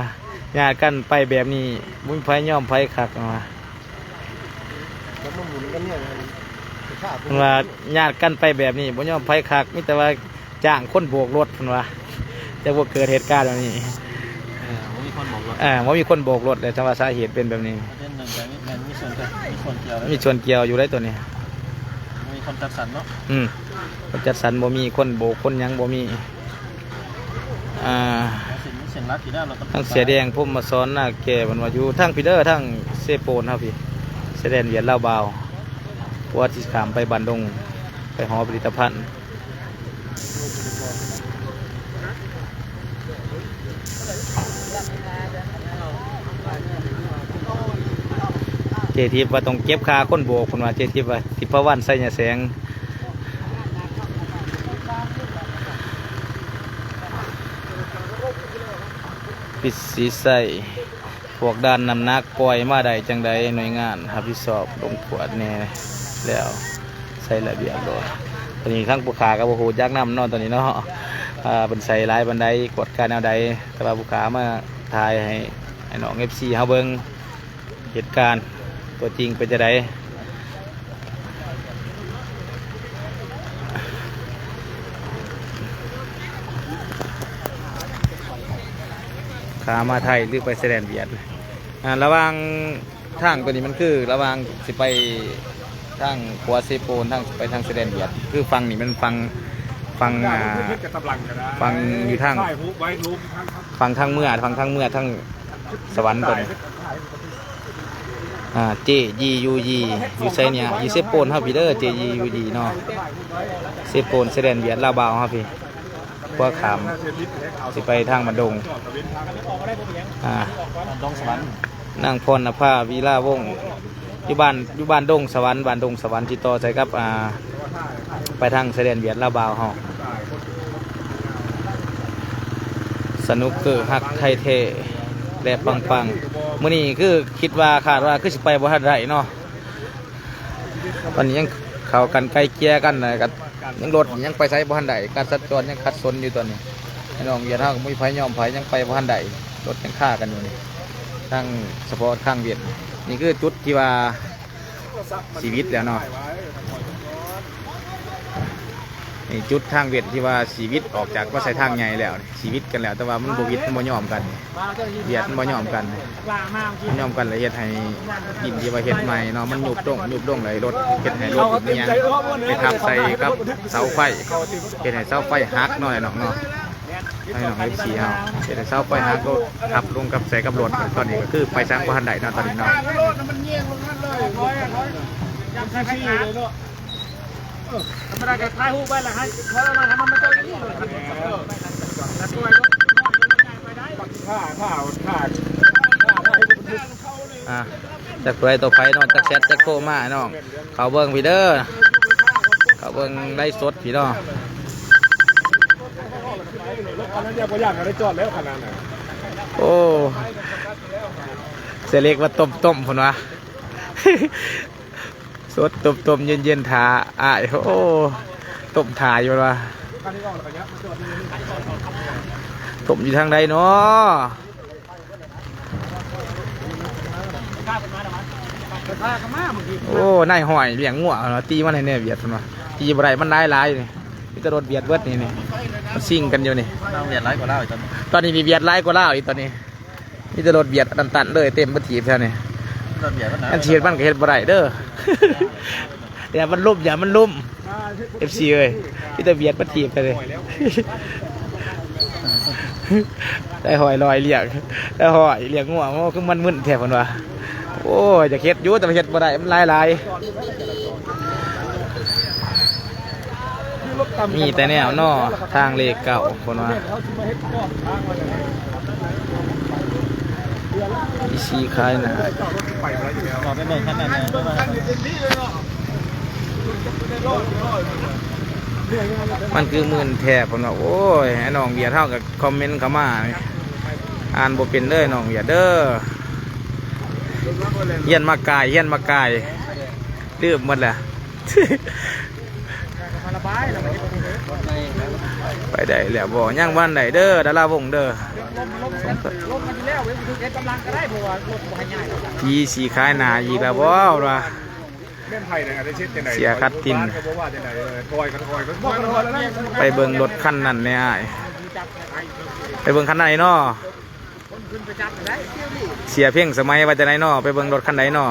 ญาติกันไปแบบนี้มุ้งไผย่อมไผคักมา แล้วมันหมุนกันเนี่ย มันว่าญาติกันไปแบบนี้บ่ย่อมไผคักมีแต่ว่าจ้างคนโบกรถมันว่าแต่ว่าเกิดเหตุการณ์แบบนี้ มีคนบอกว่า ว่ามีคนโบกรถเลยจังว่าสาเหตุเป็นแบบนี้ เล่นหนึ่งแต่มันมีส่วนเกี่ยว มีชวนเกี่ยวอยู่ได้ตัวนี้ มีคนจัดสรรเนาะ คนจัดสรรบ่มีคนโบกคนหยังบ่มีเสียงรักกี่ด้านเราทั้งเสียแดงพุ่มมาซ้อนหน้าแก่มันว่าอยู่ทั้งพีเดอร์ทั้งเซโปนครับพี่เสดนเวียนเล่าเบาว่าที่ขามไปบันดงไปหอผลิตภัณฑ์ เจทิพย์ว่าต้องเก็บค่าคนโบกคนว่าเจทิพย์ว่าทิพวันใส่ยาแสงปิดสีใส่พวกด้านนำนักปล่อยมาได้จังใดหน่วยงานรับผิดชอบลงขวดแน่แล้วใส่ระเบียบรถตอนนี้ทั้งผู้ขากับผู้จักนำเนาะตอนนี้เนาะเป็นใส่ร้ายบันไดกดการแนวใดแต่ว่าผู้ขามาทายให้น้อง FC เฮาเบิ่งเหตุการณ์ตัวจริงเป็นจะไดขามาไทยหรือไปแสดงเบียดระหว่างทางตัวนี้มันคือระหว่างสิไปทางขัวเซโปนทางไปทางแสดงเบียดคือฟังนี่มันฟังอยู่ทางฟังทางเมื่อทางสวรรค์ตัวนี้เจยียูยีอยู่ไซเนี่ยยูเซโปนครับพี่เด้อเจยียูยีเนาะเซโปนแสดงเบียดลาบาวครับพี่พวกขามสิไปทางบันดงดงสวรรค์นางพรณภาวีลาวงอยู่บ้านดงสวรรค์บ้านดงสวรรค์ที่ต่อใส่กับไปทางแสดงเบียดลาบาวเฮาสนุกเกอร์ฮักไทยเทและปังมื้อนี้คือคิดว่าคาดว่าคือสิไปบ่ทันได้เนาะตอนนี้ยังเข้ากันใกล้เกลี่ยกันนะกันยังรถยังไปใช้บ่ทันได้การสัญจรยังขัดสนอยู่ตอนนี้พี่น้องอย่าทางมีไผยอมไผยังไปบ่ทันได้รถยังฆ่ากันอยู่นี่ทางเฉพาะข้างเวียดนี่คือจุดที่ว่าชีวิตแล้วเนาะนี่จุดทางเวียดที่ว่าชีวิตออกจากว่าใส่ทางใหญ่แล้วชีวิตกันแล้วแต่ว่ามันบ่วิดมันบ่ยอมกันเวียดมันบ่ยอมกันมันยอมกันเลยเฮ็ดให้ดินที่ว่าเฮ็ดใหม่เนาะมันยุบดงเลยรถเฮ็ดให้รถเนี่ยไปทับใส่กับเสาไฟเฮ็ดให้เสาไฟหักหน่อยเนาะให้น้องFCเฮาเฮ็ดให้เสาไฟหักก็ทับลงกับใส่กับรถตอนนี้ก็คือไปสร้างบ่ทันได้เนาะตอนนี้เนาะมันเงี้ยงลงนั่นเลยยังใช้ขี้เลยเนาะธรรมดาแกถ่ายรูปไว้แหละให้เพราะเราทำมันเจอที่นี่เลยแต่ตัวไอ้จากตัวไอ้ตัวไฟนอนจากแชทจากโคมาน้องเขาเบิ้งพี่เด้อเขาเบิ้งไล่สดพี่น้องโอ้เสล็กว่าต้มผุนวะสดต้มเย็นๆถาโอ้ต้มถาอยู่วะต้มอยู่ทางใดเนาะโอ้นายหอยเลี้ยงงัวเนาะตีมันให้เนี่ยเบียดมันวะตีบ่ได้มันได้หลายนี่มีแต่รถเบียดเบิดนี่มันซิ่งกันอยู่นี่เบียดหลายกว่าเล่าอีกตอนนี้มีเบียดหลายกว่าเล่าอีกตอนนี้มีแต่รถเบียดตันเลยเต็มบัดถีบแค่นี้อันเชียร์มันก็เฮ็ดบ่ได้เด้ออย่ามันลุ่ม FC เอ้ยพี่ตะเบียดมาถีบไปเลยได้หอยลอยเลี้ยงได้หอยเลี้ยงงัวคือมันมึนแถบมันวะโอ้ยจะเฮ็ดอยู่แต่เฮ็ดบ่ได้มันลายมีแต่แนวนอทางเลขเก่าคนว่าอีซีคายนะมันคือมื่นแทบผมว่าโอ้ยน้องเบียร์เท่ากับคอมเมนต์เข้ามาอ่านบ่เป็นเลยน้องเบียร์เด้อเฮียนมากายลืมหมดแหละไปได้แล้วบ่ย่างบ้านไหนเด้อดาราวงเด้อทีสีคายนาอีกแล้วบ่ล่ะเสียคัดตินไปเบิ่งรถคันนั้นเนี่ยไปเบิ่งคันไหนเนาะเสียเพ่งสมัยว่าจะไหนเนาะไปเบิ่งรถคันไหนเนาะ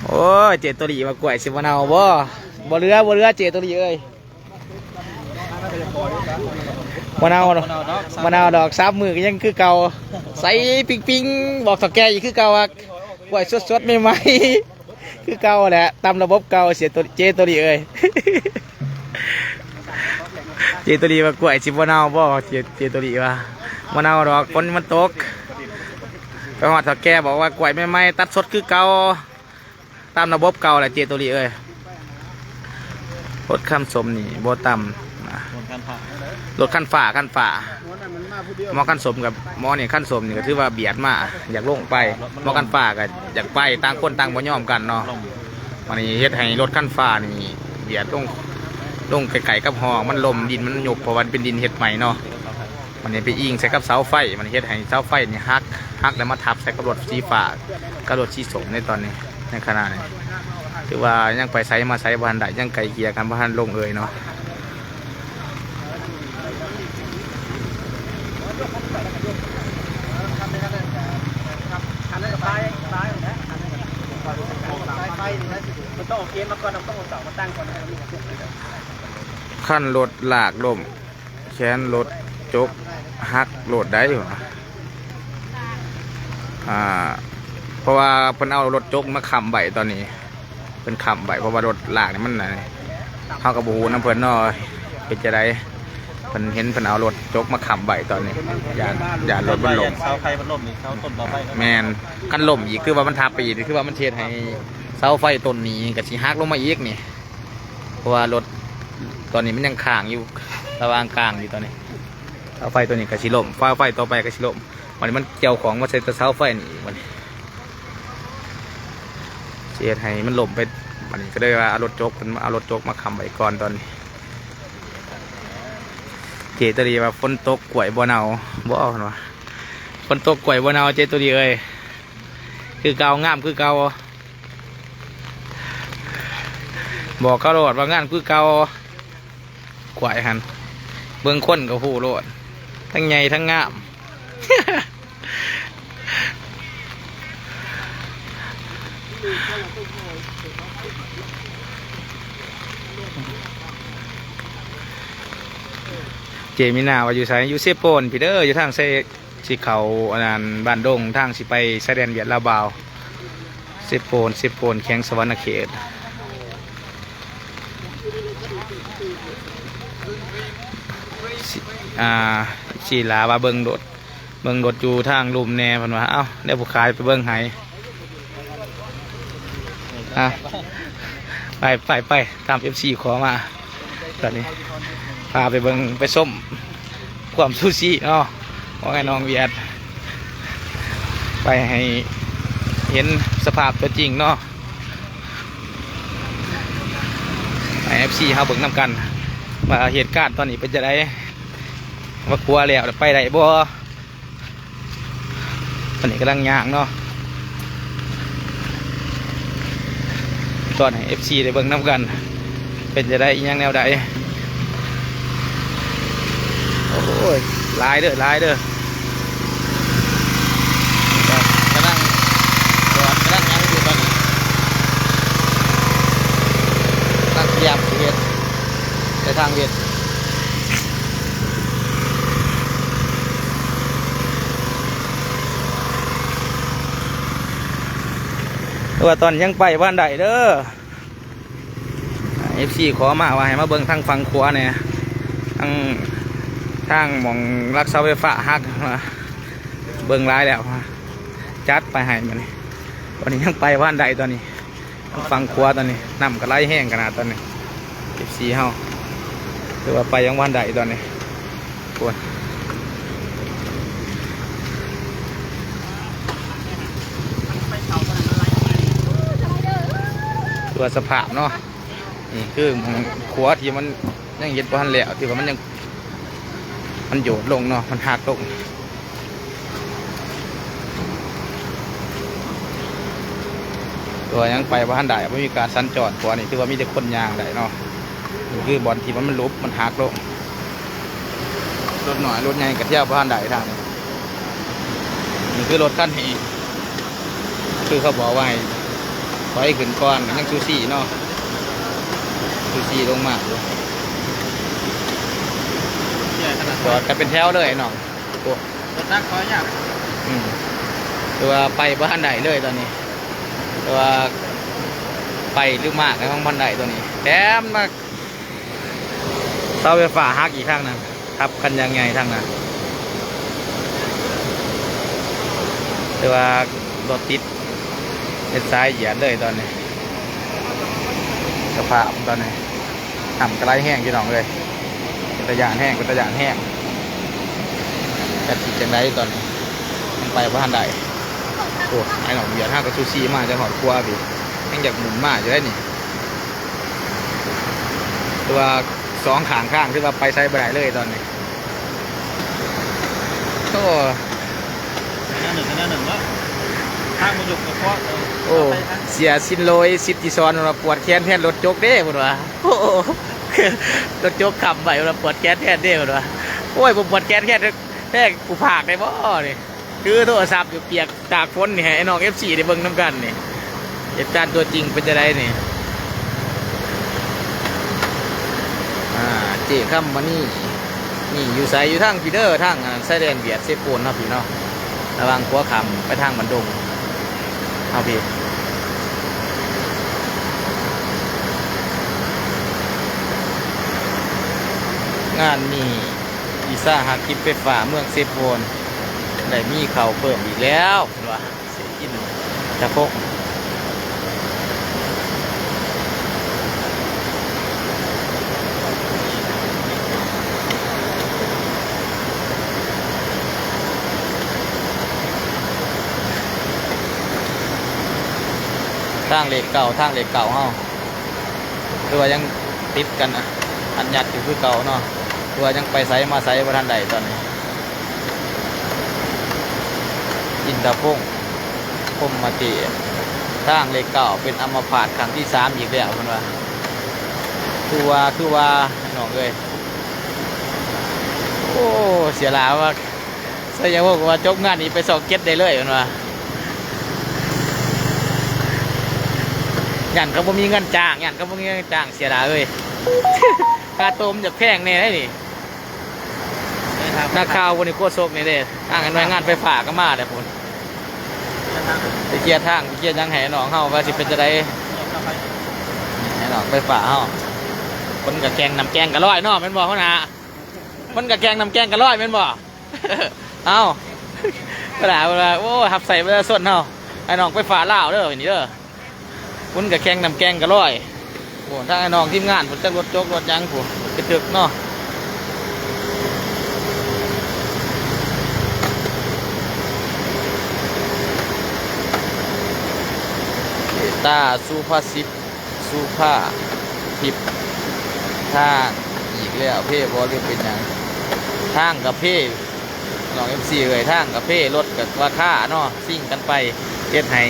โอ้ยเจตุลีมากล้วยสิมะนาวบ่เรือเจตุลีเอ้ยมะนาวดอกซับมือก็ยังคือเก่าใส่ปิงบอกสักแกอีกคือเก่าอ่ะกล้วยสดๆใหม่ๆ คือเก่าแหละตามระบบเก่าเสียตัวเจตัวนี้เอ้ย เจตัวนี้ว่ากล้วยสิบ่เน่าบ่เจตัวนี้ว่าบ่เน่าดอกฝนมันตกไปฮอดเฒ่าแก่บอกว่ากล้วยใหม่ๆตัดสดคือเก่าตามระบบเก่าแหละเจตัวนี้เอ้ยรถคันสมนี่บ่ต่ำนะรถคันฝ่าหมอคันสมกับหมอนี่คันสมนี่ก็ถือว่าเบียดมาอยากลงไปหมอคันฝ่าก็อยากไปต่างคนต่างบ่ยอมกันเนาะวันนี้เฮ็ดให้รถคันฝ่านี่เบียดลงไก่กับหอมันลมดินมันหยกเพราะว่าเป็นดินเฮ็ดใหม่เนาะวันนี้ไปอิงใส่กับเสาไฟมันเฮ็ดให้เสาไฟนี่ฮักแล้วมาทับใส่กับรถสีฟ้ากับรถสีส้มในตอนนี้ในขณะนี้ถือว่ายังไปไซมาไซบ้านได้ยังไก่เกียร์กันบ้านลงเอ่ยเนาะมันต้องเอาเกณฑ์มาก่อนต้องเอาเสามาตั้งก่อนขั้นรถหลากลมแขนรถจกฮักโหลดได้อยู่เพราะว่าเพิ่นเอารถจกมาค้ำใบตอนนี้เป็นค้ำใบเพราะว่ารถหลากนี่มันเข้ากับบูน้ำเพิ่นเนาะเป็นจะได้เพิ่นเห็นเพิ่นเอารถจกมาค้ำใบตอนนี้อย่ารถมันลมเสาไฟมันล่มนี่เสาต้นเสาไฟแมนกันลมอีกคือว่ามันทับไปอีกคือว่ามันเช็ดให้เสาไฟต้นนี้กับสีฮักลงมาอีกนี่เพราะว่ารถตอนนี้มันยังค้างอยู่ระหว่างกลางอยู่ตอนนี้เสาไฟตัวนี้กับสีลมไฟต่อไปกับสีลมวันนี้มันเกี่ยวของมาใส่ตัวเสาไฟนี่วันนี้เช็ดให้มันลมไปวันนี้ก็ได้ว่าเอารถจกมาค้ำไว้ก่อนตอนนี้เจตรีว่าฝนตกกล้วยบัวเนาบ่เอาหรอฝนตกกล้วยบัวเนาเจตรีเอ้ยคือเก่างามคือเก่าบอกเขาโลดว่างานคือเก่ากล้วยหันเบื้องค้นกับผู้โลดทั้งใหญ่ทั้งงาม เจมินาว่าอยู่ไสอยู่เซโปนพี่เด้ออยู่ทางสิเขาอันนั้นบ้านดงทางสิไปชายแดนเวียดลาวบาวเซโปนแข้งสวรรณเขตสีลาว่าเบิ่งรถอยู่ทางลุ่มแน่เพิ่นว่าเอ้าได้ผู้ขายไปเบิ่งให้ไปตาม FC ขอมาตอนนี้พาไปเบิ่งไปส้มความซูชิเนาะว่าไงน้องเวียดไปให้เห็นสภาพตัวจริงเนาะไอFC เฮาเบิ่งนำกันว่าเหตุการณ์ตอนนี้เป็นจะได้ว่ากลัวแล้วไปได้บ่ตอนนี้กำลังย่างเนาะตอนให้ FC ได้เบิ่งนำกันเป็นจะได้อีหยังแนวใดโอ้ยลายเด้อกำลังยังอยู่ตอนนี้ตั้งเตรียมเวียดในทางเวียดว่าตอนยังไปบ้านใดเด้อ FC ขอมาว่าให้มาเบิ่งทางฝั่งขวาเนี่ยทางมองรักเสาไฟฟ้าฮักมาเบิ่งร้ายแล้วจัดไปให้มันวันนี้ยังไปบ้านใดตอนนี้ฝั่งขวาตอนนี้น้ำก็ไหลแห้งขนาดตอนนี้FC เฮาหรือว่าไปยังบ้านใดตอนนี้ปวดตัวสภาพเนาะนี่คือขวาที่มันยังเย็ดบ้านแล้วที่ว่ามันโยดลงเนาะมันหักลงตัวยังไปบ้านใดไม่มีการสัญจรขวานี่คือว่ามีแต่คนยางได้เนาะนี่คือบอลที่มันลุบมันหักลงรถหน่อยรถใหญ่กระเทียบบ้านใดทางนี่คือรถขั้นนี้คือเขาบอกว่าไว้ขึ้นก้อนยังซูซี่เนาะซูซี่ลงมาจอดกันเป็นแถวเลยเนาะรถนักขออยากตัวไปบ้านไหนเลยตอนนี้ตัว ไปหรือมากในห้องบันไดตัวนี้แถมมาเสาไฟฟ้าหักอีกข้างนึงทับกันยังไงทั้งนั้นแต่ว่ารถติดเป็นสายเหยียดเลยตอนนี้สภาพตอนนี้ห่ำกระไรแห้งพี่น้องเลยเป็นตะยานแห้งเป็นตะยานแห้งแต่ติดจังไรตอนนี้มันไปบ้านใดโอ้ไอ้หนองเหยียดห้ากับซูชิมาจะหอดครัวพี่ยังอยากหมุนมากอยู่ได้นี่ตัวสองขางข้างที่ว่าไปใช้บ่ได้เลยตอนนี้ก็หน้าหนึ่งว่าทางมันหยุดกับเพราะ โอ้เสียสินโลยสิทธิซอนมาปวดแขนแทนรถจกเด้หมดวะโอ้รถจกขับไปมาปวดแขนแทนเด้หมดวะโอ้ยผมปวดแขนแค่กูผากได้บ่นี่คือโทรศัพท์อยู่เปียกตากฝนนี่ไอ้น้อง FC ได้เบิ่งน้ำกันนี่เหตุการณ์ตัวจริงเป็นจะได้นี่เจ๊ข้ามมานี่อยู่ไสอยู่ทางพีเดอร์ทางไซเรนเบียดเซโปนครับพี่เนาะระวังขัวคำไปทางบันดงเอาพี่งานนี้อีซ่าหากิบไปฝ่าเมืองเซโปนได้มีเข่าเพิ่มอีกแล้วว่าเสียกินจะพกทางเหล็กเก่าเฮาคือว่ายังติดกันอ่ะอันยัดอยู่คือเก่าเนาะคือว่ายังไปไสมาไสบ่ทันใดตอนนี้อินทพงศ์พมมาติทางเหล็กเก่าเป็นอัมพาตครั้งที่3อีกแล้วเพิ่นว่าคือว่าน้องเอ้ยโอ้เสียหลายว่าใส่ยังว่าจบงานนี้ไป2 เก็ตได้เลยเพิ่นว่ายันเขาบ่มีเงินจ้างยันเขาบ่มีเงินจ้างเสียดายเลยค่าต้มจะแพงแน่ได้ดินักข่าววันนี้โคตรโศกนี่เด้ทางหน่วยงานไฟฟ้าก็มาแต่ผมไปเกียร์ทางไปเกียร์ยังแห่หนองเฮาว่าสิเป็นจะได้แห่หนองไฟฟ้าเฮาคนกับแกงน้ำแกงกะร้อยเนาะแม่นบ่เขานะมันกับแกงน้ำแกงกะร้อยแม่นบ่เอ้าเวลาโอ้หับใส่เวลาส่วนเฮาไอ้น้องไฟฟ้าล่าวเด้อนี่เด้อคุณกับแกงน้ำแกงกะร้อยโอ้ถ้าไอ้น้องทีมงานผมจะรถโจกรถยังผมกระตึกเนาะตาสุภาษิตสุภาทิพทางอีกแล้วเพ่บอลเรื่องเป็นยังทางกับเพ่น้อง FC เลยทางกับเพ่รถกับว่าค่าเนาะซิ่งกันไปเฮ็ดให้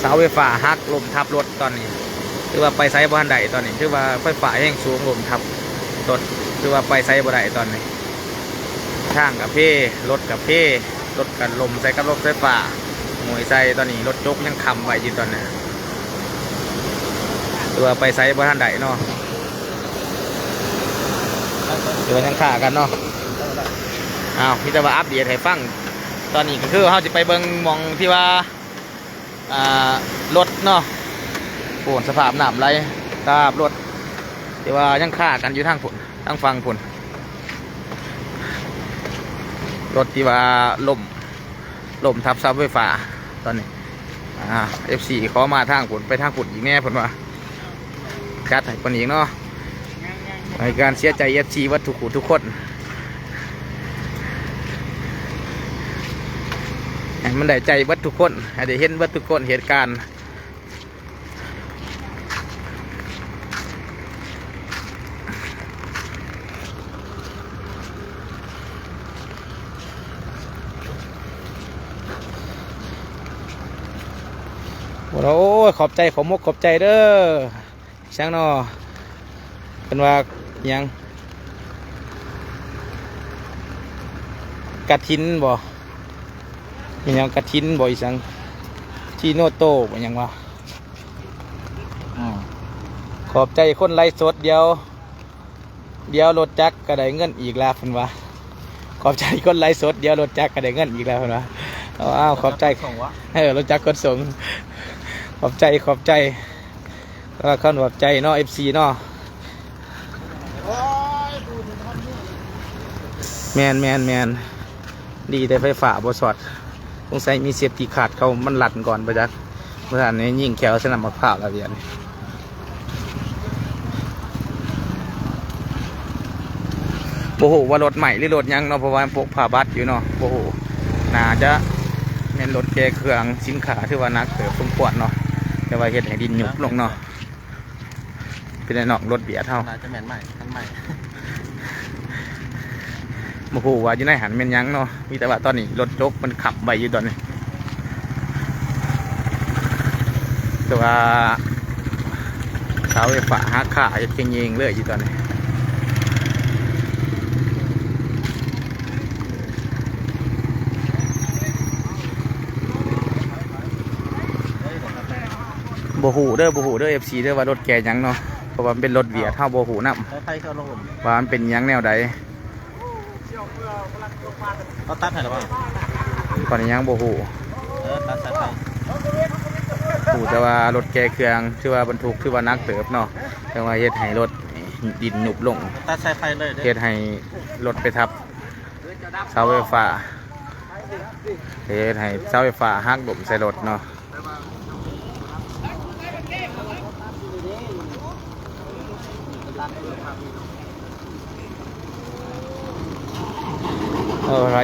เสาไฟฟ้าหักลมทับรถตอนนี้คือว่าไปไซบ้านใดตอนนี้คือว่าไฟฟ้าแห้งสูงลมทับรถคือว่าไปไซบ่ได้ตอนนี้ทางกับเพ่รถกับเพ่รถกันลมใส่กับรถไฟฟ้าหวยใส่ตอนนี้รถจกยังคำไว้อยู่ตอนนี้คือว่าไปไซบ้านใดเนาะเดี๋ยวยังขากันเนาะอ้าวพี่จะมาอัปเดตให้ฟังตอนนี้ก็คือเขาจะไปเบิ่งมองที่ว่ารถเนาะโผล่สภาพหนามไรตาบรถที่ว่ายังฆ่ากันอยู่ทางผลทางฟังผลรถที่ว่าล่มทับเสาไฟฟ้าตอนนี้FC ขอมาทางผลไปทางผลอีกแน่ผลว่าจัดให้คนอีกเนาะในการเสียใจ FC วัตถุขุทุกคนมันได้ใจวัตถุคนให้ได้เห็นวัตถุคนเหตุการณ์โอ้ยขอบใจขอมกขอบใจเด้อช่างนอเป็นว่ายังกระถินบ่ยังกระถินบ่อีสังที่โนโต้บ่ยังวะขอบใจคนไล่สดเดียวรถจักรก็ได้เงินอีกแล้วเพิ่นว่าขอบใจคนไล่สดเดียวรถจักรก็ได้เงินอีกแล้วเพิ่นว่าอ้าวขอบใจรถจักรขนส่งขอบใจ ก็เข้าหนวกใจเนาะ FC เนาะแมนดีแต่ไฟฟ้าบ่ช็อตสงสัยมีเซฟตี้ขาดเขามันหลั่นก่อนไปจักเมื่อวานนี้ยิงแขวสนามมะพร้าวแล้วเวียนโอ้โหว่ารถใหม่หรือรถยังเนาะเพราะว่าพกผ้าบัตรอยู่เนาะโอ้โหน่าจะเป็นรถแกเครื่องสินค้าที่ว่านักเติบสมควรเนาะแต่ว่าเฮ็ดให้ดินหยุบลงเนาะเป็นไอ้น้องรถเบียดเท่า น่าจะแม่นใหม่ทันใหม่ โอ้โหว่าอยู่ในหันเป็นยังเนาะมีแต่ว่าตอนนี้รถโจ๊กมันขับไปอยู่ตอนนี้แต่ว่าเสาไฟฟ้าหักขาจะเก่งเองเลยอยู่ตอนนี้โบหูเด้อFC เด้อว่ารถแกยังเนาะเพราะว่ามันเป็นรถเบียดเท่าโบหูน้ ใครเข้าลงผม ำว่ามันเป็นยังแนวใด เขาตัดให้หรือเปล่า ตอนนี้ยังโบหู ตัดสายไฟ หูแต่ว่ารถแกเครื่องที่ว่าบรรทุกที่ว่านักเติบเนาะแต่ว่าเฮ็ดให้รถดินหนุบลง ตัดสายไฟเลย เฮ็ดให้รถไปทับเสาไฟฟ้าเฮ็ดให้เสาไฟฟ้าหักดมใส่รถเนาะ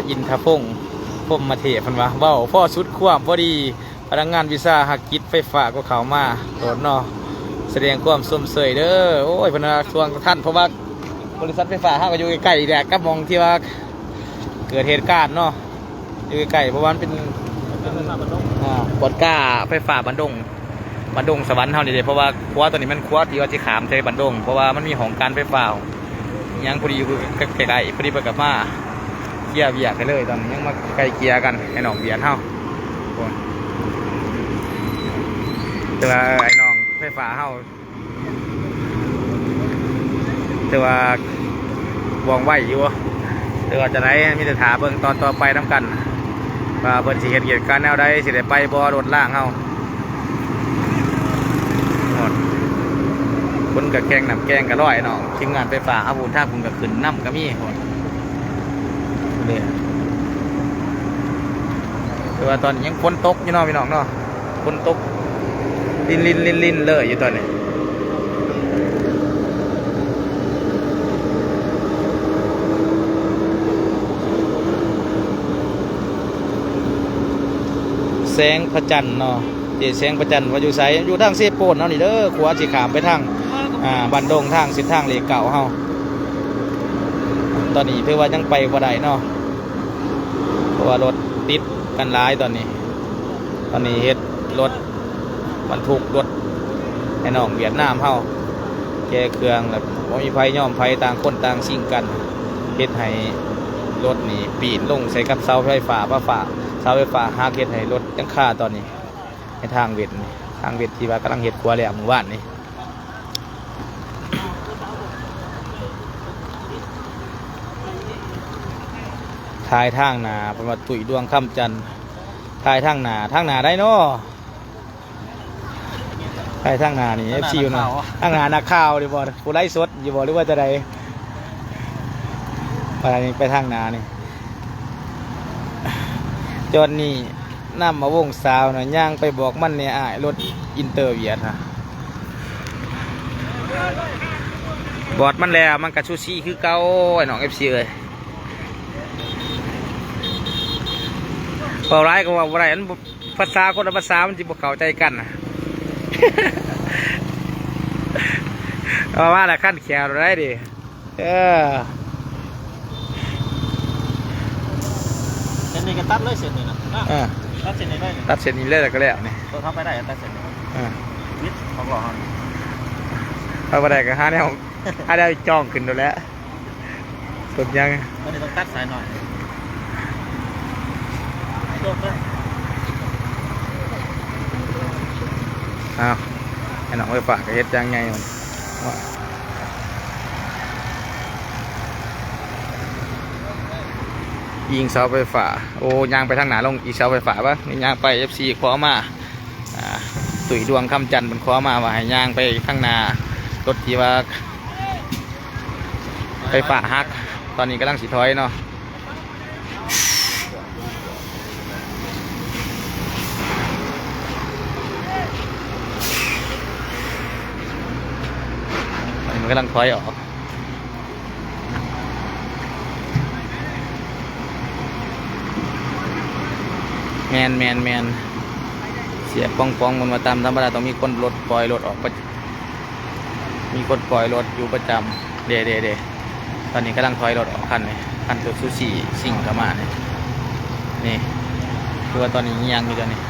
อินทพงศ์พมมาเทพันวะเบ้าพ่อชุดความพอดีพนักงานวิซ่าหักกิจไฟฟ้าก็เขามาโดดเนาะแสดงความสมเสยเด้อโอ้ยพนักช่วงท่านเพราะว่าบริษัทไฟฟ้าเขาก็อยู่ใกล้ๆแดกกับมองที่ว่าเกิดเหตุการณ์เนาะอยู่ใกล้ๆเพราะว่ามันเป็นบดก้าไฟฟ้าบันดงสวรรค์เท่านี้เลยเพราะว่าครัวตัวนี้มันครัวที่ว่าที่ขามใช้บันดงเพราะว่ามันมีของการไฟฟ้ายังพอดีอยู่ใกล้ๆพอดีไปกับมาเกียร์เบียดไปเลยตอนนี้ยังมาไกลเกียร์กันไอ้น้องเบียดเท่าแต่ว่าไอ้น้องไฟฟ้าเท่าแต่ว่าวงไหวอยู่แต่ว่าจะได้มีแต่ถาเบิ่งตอนต่อไปน้ำกันว่าเพิ่นสิเหตุการณ์แนวใดสิได้ไปบ่รถล่างเฮาคนกับแกงน้ำแกงกับร้อยน้องทีมงานไฟฟ้าอาบุญท่าคุณกับขึ้นน้ำก็มีแต่ว่าตอนนี้ยังฝนตกอยู่เนาะพี่น้องเนาะฝนตกลินเลยอยู่ตอนนี้แสงพระจันทร์เนาะแสงพระจันทร์ว่าอยู่ไสอยู่ทางเซโปนเนาะนี่เด้อขวาสิขามไปทางบันดงทางเส้นทางเลเก่าเฮาตอนนี้ถือว่ายังไปบ่ได้เนาะเพราะว่ารถติดกันหลายตอนนี้เฮ็ดรถบรรทุกรถไอ้น้องเวียดนามเฮาแกเครื่องแบบบ่มีไฟย่อมไฟต่างคนต่างสิ่งกันเฮ็ดให้รถนี่ปีนลงใส่กับเสาไฟฟ้าเสาไฟฟ้าหักเฮ็ดให้รถยังคาตอนนี้ในทางเวทที่ว่ากำลังเฮ็ดครัวแล้วเมื่อวานนี้ทายทางหนาเป็นว่าตุ๋ยดวงค่ำจันทร์ทายทางหนาได้เนาะทายทางหนานี่ FC อยู่เนาะทางหนานักข่าวดิบ่ผู้ไล่สดอยู่บ่หรือว่าจะใดไปทางหนานี่จนนี่นำมาวงสาวน่ะย่างไปบอกมันเนี่ยอ้ายรถอินเตอร์เวียดฮะบอดมันแล้วมันกับชูชีคือเก่าไอ้น้อง FC เอ้ยเปล่าร้ายก็ว่าอะไรนั้นภาษาคนละภาษามันจิบเข้าใจกันนะ เอาว่าละขั้นแขวอะไรดิเส้นนี้ก็ตัดเลยเส้นนี้นะตัดเส้นนี้ได้ตัดเส้นนี้เลยก็แล้วนี่ตัวทำไปได้ตัดเส้นนี้วิทย์ของหล่อฮันเอาไปได้ก็หาได้จ้องขึ้นดูแล้วสุดยังตอนนี้ต้องตัดสายหน่อยอ้าวไอ้น้องไฟฟ้าก็เฮ็ดยังไงมันยิงเสาไฟฟ้าโอ้ยางไปทางไหนลงอีกเสาไฟฟ้าปะนี่ยางไป FC ขอมา ตุ๋ยดวงคำจันทร์มันขอมาว่าให้ย่างไปข้างหน้ารถที่ว่าไฟฟ้าฮักตอนนี้กำลังสิถอยเนาะมันกำลังถอยออกแมนเสียป้องมันมาตามธรรมดาต้องมีคนรถปล่อยรถออกมีคนปล่อยรถอยู่ประจำเดตอนนี้กำลังถอยรถออกคันเลยคันตัวซูซี่สิ่งเข้ามาเนี่ยนี่คือว่าตอนนี้ยังอยู่ตอนนี้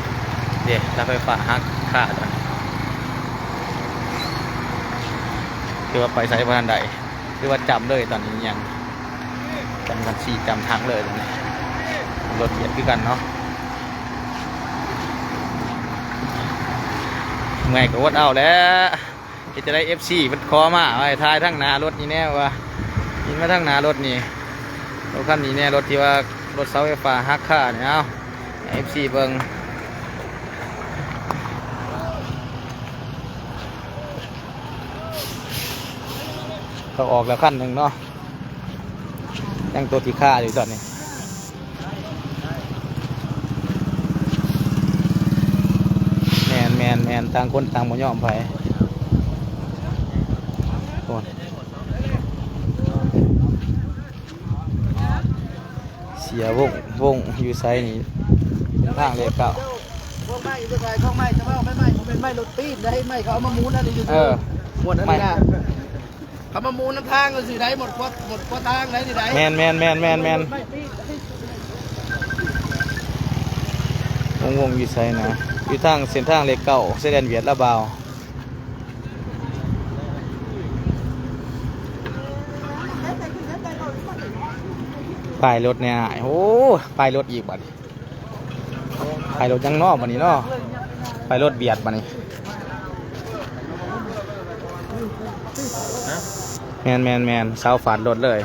ถ้าไฟฟ้าฮักขาดตอนนี้คือว่าไปใช้พันใดคือว่าจำเลยตอนนี้ยังจำคันสี่จำทางเลยตอนนี้รถเหยียบด้วยกันเนาะไงก็วัดเอาแล้วจะได้ FC มันคอมาไว้ทายทั้งหน้ารถนี่แน่ว่ายินมาทั้งหน้ารถนี่รถคันนี้แน่รถที่ว่ารถเสาไฟฟ้าฮักค่าเนี่ยเอา FC เบิ่งเขาออกแล้วขั้นหนึ่งเนาะยังตัวที่ค่าอยู่ตอนนี้แมนต่างคนต่างบ่ยอมไปเสียวงอยู่ไซนี่เป็นทางเลยเก่าพวกไม้อยู่ไกลพวกไม้จะว่าไม่ไม้ผมเป็นไม้รถตีนได้ไม้เขาเอามามูนอะไรอยู่หมดนั่นนะเขามามูนน้ำทางก็สิได้หมดกว่าทางไหนสิได้แมนวงอยู่ไซนะอยู่ทางเส้นทางเลขเก่าเส้นแดนเวียดละบาวป้ายรถเนี่ยโอ้ป้ายรถอีกบัดป้ายรถยังนอกบัดนี้เนาะป้ายรถเบียดบัดนี้แมนเสาฝาดรถเลย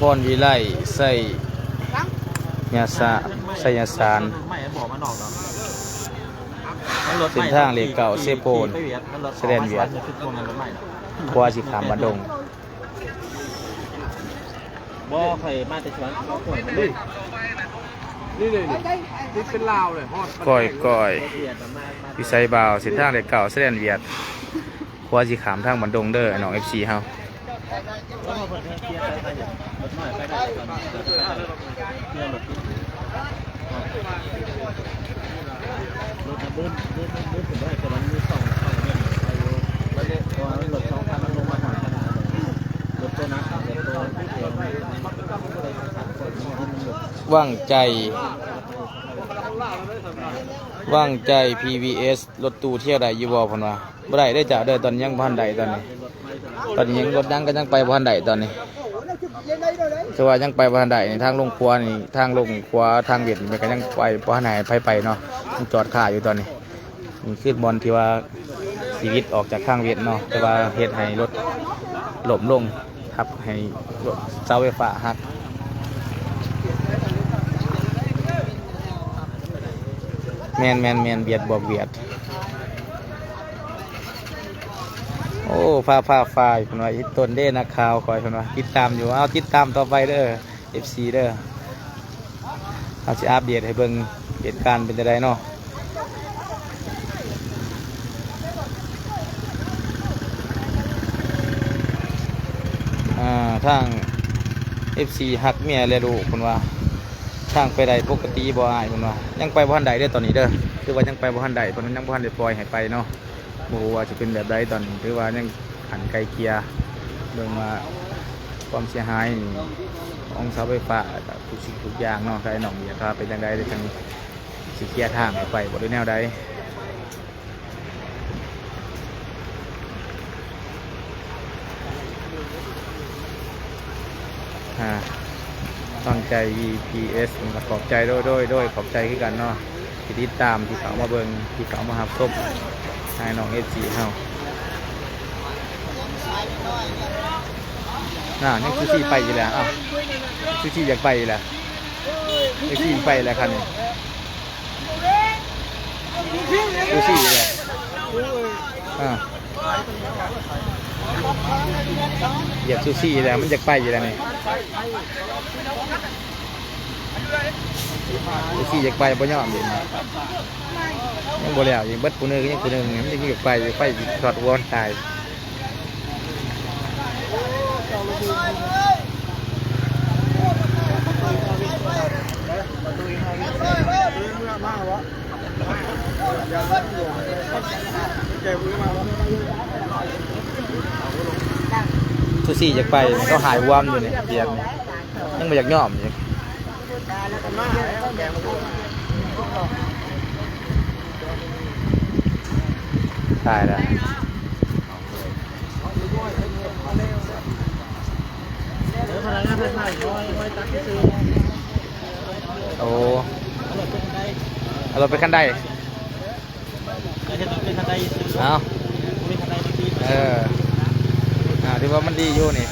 พรวิไลใส่ยาสาใส่ยาสารเส้นทางเลขเก่าเซโปนแสดงเวียดกว่าสิขามบันดงบ่เคยมาแต่ชวนนี่เป็นลาวเลยก้อยพิไซบาวเส้นทางเลขเก่าแสดงเวียดกว่าสิขามทางบันดงเด้อน้อง FC เฮาว่างใจ PVS รถตู้เที่ยวใดอยู่บ่พนว่าบ่ได้ได้จ้ะเด้อตอนยังบ่ทันใดตอนนี้ยังรถยังก็ยังไปบ่ทันใดตอนนี้คือว่ายังไปบ่ทันใดนี่ทางลงครัวนี่ทางลงครัวทางเวียดนี่ก็ยังไปบ่ทันไหนไปเนาะยังจอดค่าอยู่ตอนนี้นี่คือบอลที่ว่าชีวิตออกจากทางเวียดเนาะแต่ว่าเฮ็ดให้รถหล่มลงทับให้เสาไฟฟ้าหักแมนเบียดบวกเบียดโอ้ฟ้าคนว่าอีต้นเด้นักข่าวคอยคนว่าติดตามอยู่เอาติดตามต่อไปเด้อ FC เด้อเอาสิอัปเดตให้เบิ่งเหตุการณ์เป็นจังไดเนาะทาง FC ฮักเมียและลูกคนว่าทางไปใดปกติบ่อายคนว่ายังไปบ่ทันใดเด้อตอนนี้เด้อคือว่ายังไปบ่ทันใดเพราะนั้นยังบ่ทันได้ปล่อยให้ไปเนาะบ่รู้ว่าจะเป็นแบบใดตอนนี้คือว่ายังหันไกลเกลียเรื่องว่าความเสียหายของเสาไฟฟ้าทุกสิ่งทุกอย่างเนาะใครหนองเบียร์ครับเป็นจังไดได้จังสิเคลียร์ทางให้ไปบ่ได้แนวใดตั้งใจ VPS ขอบใจด้วยขอบใจขึ้นกันเนาะที่ติดตามที่เขามาเบิ่งที่เขามาหับซบให้น้อง FC เฮา น่ะยังซูซี่ไปอยู่แล้วอ้าวซูซี่อยากไปอยู่แล้วซูซี่ไปแล้วคันนี้ซูซี่เลยเหยียบซูซี่แล้วมันอยากไปอยู่แล้วนี่ซูซี่อยากไปบ่ยอมอยู่ยังบ่แล้วยังเบิดผู้นึงยังผู้นึงมันยังอยากไปถอดหัวตายซูซี่อยากไปก็หายวามอยู่เนี่ยเดียนยังไม่อยากย่อมอยู่ตายแล้วโอ้เอารถไปคันใดเอาที่ว่ามันดีอยู่นี่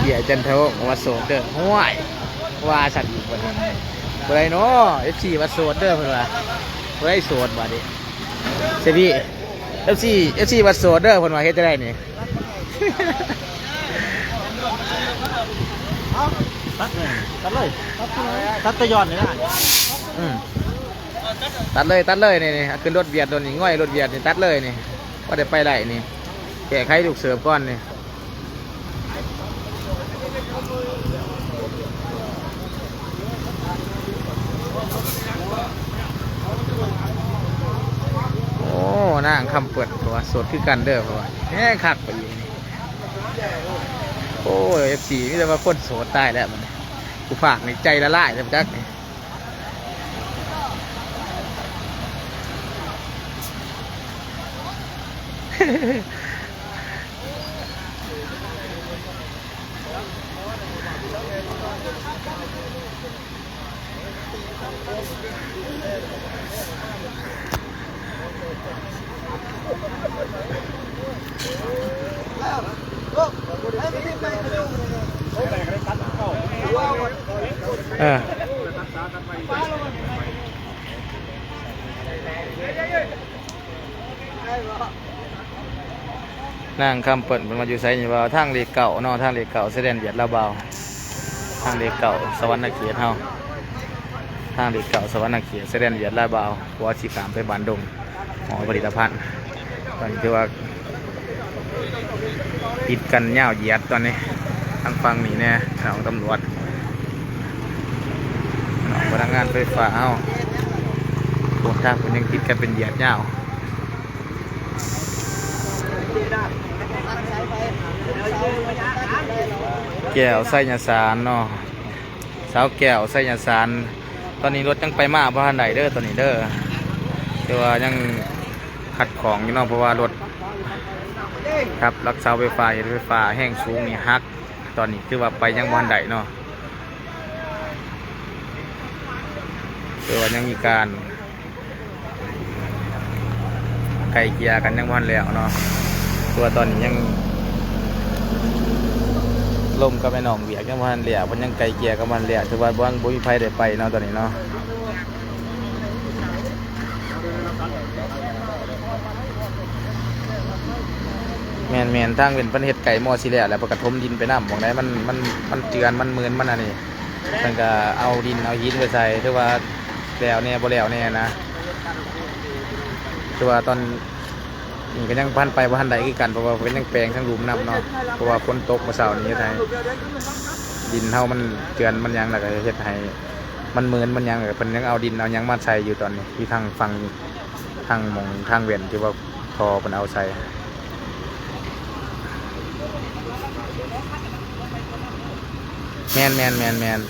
เดี๋ยวจันทร์วัดโสดเด้อห้วยว่าสัตว์อีกวันนี้บ่ได้เนาะ FC วัดโสดเด้อเพิ่นว่าบ่ได้โสดบัดนี้เซพี่ FC วัดโสดเด้อเพิ่นว่าเฮ็ดจังได๋นี่ตัดเลยตัดตะยอนเลยนะตัดเลยนี่ขึ้นรถเบียดโดนนี่ง่อยรถเบียดนี่ตัดเลยนี่ว่าได้ไปได้นี่แก้ไขลูกเสือก้อนนี่โอ้นางคำเปิดตัวสดคือกันเด้อเพราะว่าแง่คักไปอยู่นี่โอ้ย FC นี่แต่ว่าคนโสดตายแล้วมันกูฝากในใจละลายเลยจักนี่นางคำเปิดมันมาอยู่ไซนี่ว่าทางเลเก่าเนาะทางเลเก่าแสดงเบียดลาเบาทางเลเก่าสวรรค์เขียดเฮาทางเลเก่าสวรรค์เขียดแสดงเบียดลาเบาหัวชีขามไปบ้านดงหอผลิตภัณฑ์ตอนนี้คือว่าติดกันยาวเหยียดตอนนี้ทางฟังนี่เนี่ยของตำรวจพนักงานไฟฟ้าเฮาโคตรทางคนยังติดกันเป็นเหยียดยาวแก้วไส้ยาสารเนาะสาวแก้วไส้ยาสารตอนนี้รถยังไปมาเพราะทันใดเด้อตอนนี้เด้อแต่ว่ายังขัดของอยู่เนาะเพราะว่ารถครับรักเสาไฟฟ้าแห้งสูงนี่ฮักตอนนี้คือว่าไปยังวันใดเนาะแต่ว่ายังมีการไก่เกียร์กันยังวันแล้วเนาะตัวตอนนี้ยังลมกับไอ้หนองเบียกยังวันเหลี่ยมันยังไก่เกียร์กับมันเหลี่ยถือว่าบ้างบุญไฟได้ไปเนาะตอนนี้เนาะแมนทางเป็นประเทศไก่มอสิแล้วแล้วประกระทมดินไปน้ำบอกได้มันเจือนมันมืนมันอะไรนี่มันก็เอาดินเอาหินไปใส่ถือว่าแล้วเนี่ยบ่แล้วเนี่ยนะถือว่าตอนนี่ก็ยังพันไปพันใดคือกันเพราะว่าเป็นยังแปลงทั้งรูมน้ำเนาะเพราะว่าฝนตกมาเสาร์นี้ไทยดินเท่ามันเจือนมันยังแล้วก็เฮ็ดให้มันมืนมันยังเพิ่นยังเอาดินเอายังมาใส่อยู่ตอนนี้ที่ทางฟังทางมองทางเวียนที่ว่าพอเพิ่นเอาใส่แมน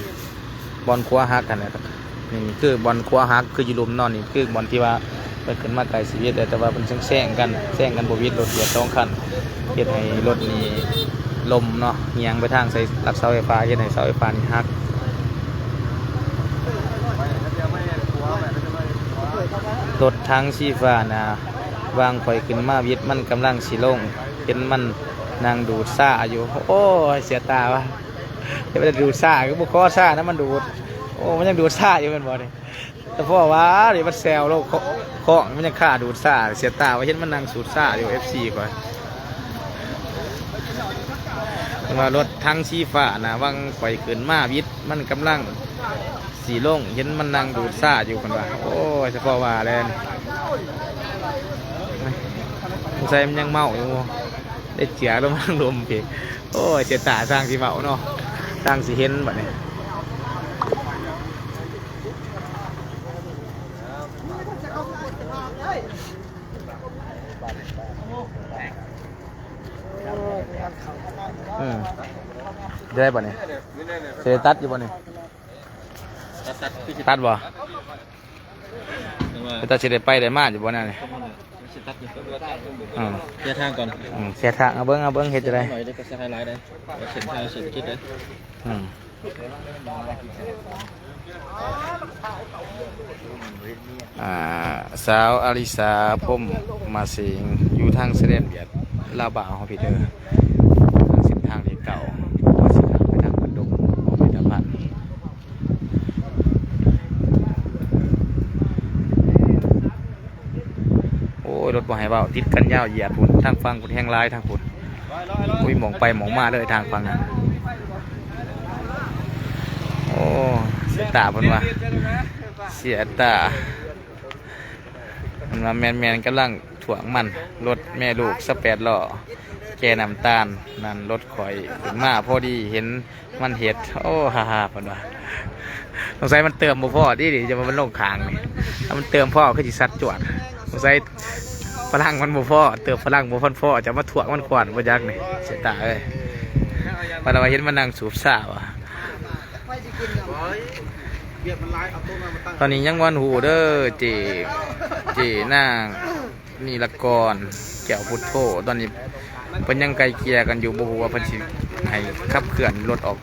บอลคว้าฮักกันนะครับนี่คือบอลคว้าฮักคืออยู่ลุมนอนนี่คือบอลที่ว่าไปขึ้นมาไกลชีวิตแต่ว่าเป็นแซงกันบวิดรถเบียด2คันเฮ็ดให้รถนี้ลมเนาะเงียงไปทางใส่รักเสาไฟฟ้าเฮ็ดให้เสาไฟฟ้านี่ฮัก รถทั้งชีฟ้านะวางข่อยขึ้นมาวิทย์มันกำลังสิลงเห็นมันนางดูดซ่าอยู่โอ้ยเสียตาวะเดี๋ยวมันดูดซ่าก็บุกข้อซ่านะมันดูดโอ้มันยังดูดซ่าอยู่มันบ่เนี่ยแต่พ่อว่าเดี๋ยวมันแซวโลกเคาะมันยังฆ่าดูดซ่าเสียตาว่าเห็นมันนางสูดซ่าอยู่ FC ก่อนว่ารถทั้งชีฟ้านะวางข่อยขึ้นมาวิทย์มันกำลังสีลงเห็นมันนั่งดูดซ่าอยู่คนว่าโอ้ยเฉพาะว่าแล้วสงสัยมันยังเมาอยู่ได้เจียแล้วมันลมเพโอ้ยเสียตาสร้างสีเมาเนาะสร้างสีเห็นแบบนี้ได้ป่ะเนี่ยเซตัดอยู่ป่ะเนี่ยตัดบ่ไปตัดเสร็จไปได้มาอยู่บ่นั่นนี่เสียทางก่อน เสียทางเอาเบิ้งเฮ็ดจะได้ หน่อยได้ก็เสียไฮไลท์ได้เสียทางเสียคิดได้สาวอาริสาพมมาสิงอยู่ทางเสด็จเบียดลาวบ่าวพี่เด้อทางเส้นทางที่เก่าสิทางไปทางบันดงพิพิธภัณฑ์โอ้ยรถบ่ให้เว้าติดกันยาวเหยียดพุ่นทางฟังพุ่นแห้งลายทางพุ่นอุ้ยหมองไปหมองมาเลยทางฟังนั้นโอ้เสียตาเพิ่นว่าเสียตามันมาแมนกำลังถ่วงมันรถแม่ลูก18 ล้อแกน้ำตาลนั่นรถข่อยถึงมาพอดีเห็นมันเห็ดโอ้ฮ่าเพิ่นว่าสงสัยมันเติมบ่พอดิจะมันลงคางนี่ถ้ามันเติมพ่อคือสิซัดจวดสงสัยพลังมันบ่พอเติมพลังบ่พอจะมาถ่วงมันขวานบ่ยักนี่เสียตาเอ้ยมันเอาเห็นมันนั่งสูบซ่าว่ะตอนนี้ยังวันหูเด้อเจนางนีละกรแก้วพุทโธตอนนี้เพิ่นยังไกลเกลี่ยกันอยู่บ่ฮู้ว่าเพิ่นสิให้ขับเคลื่อนรถออก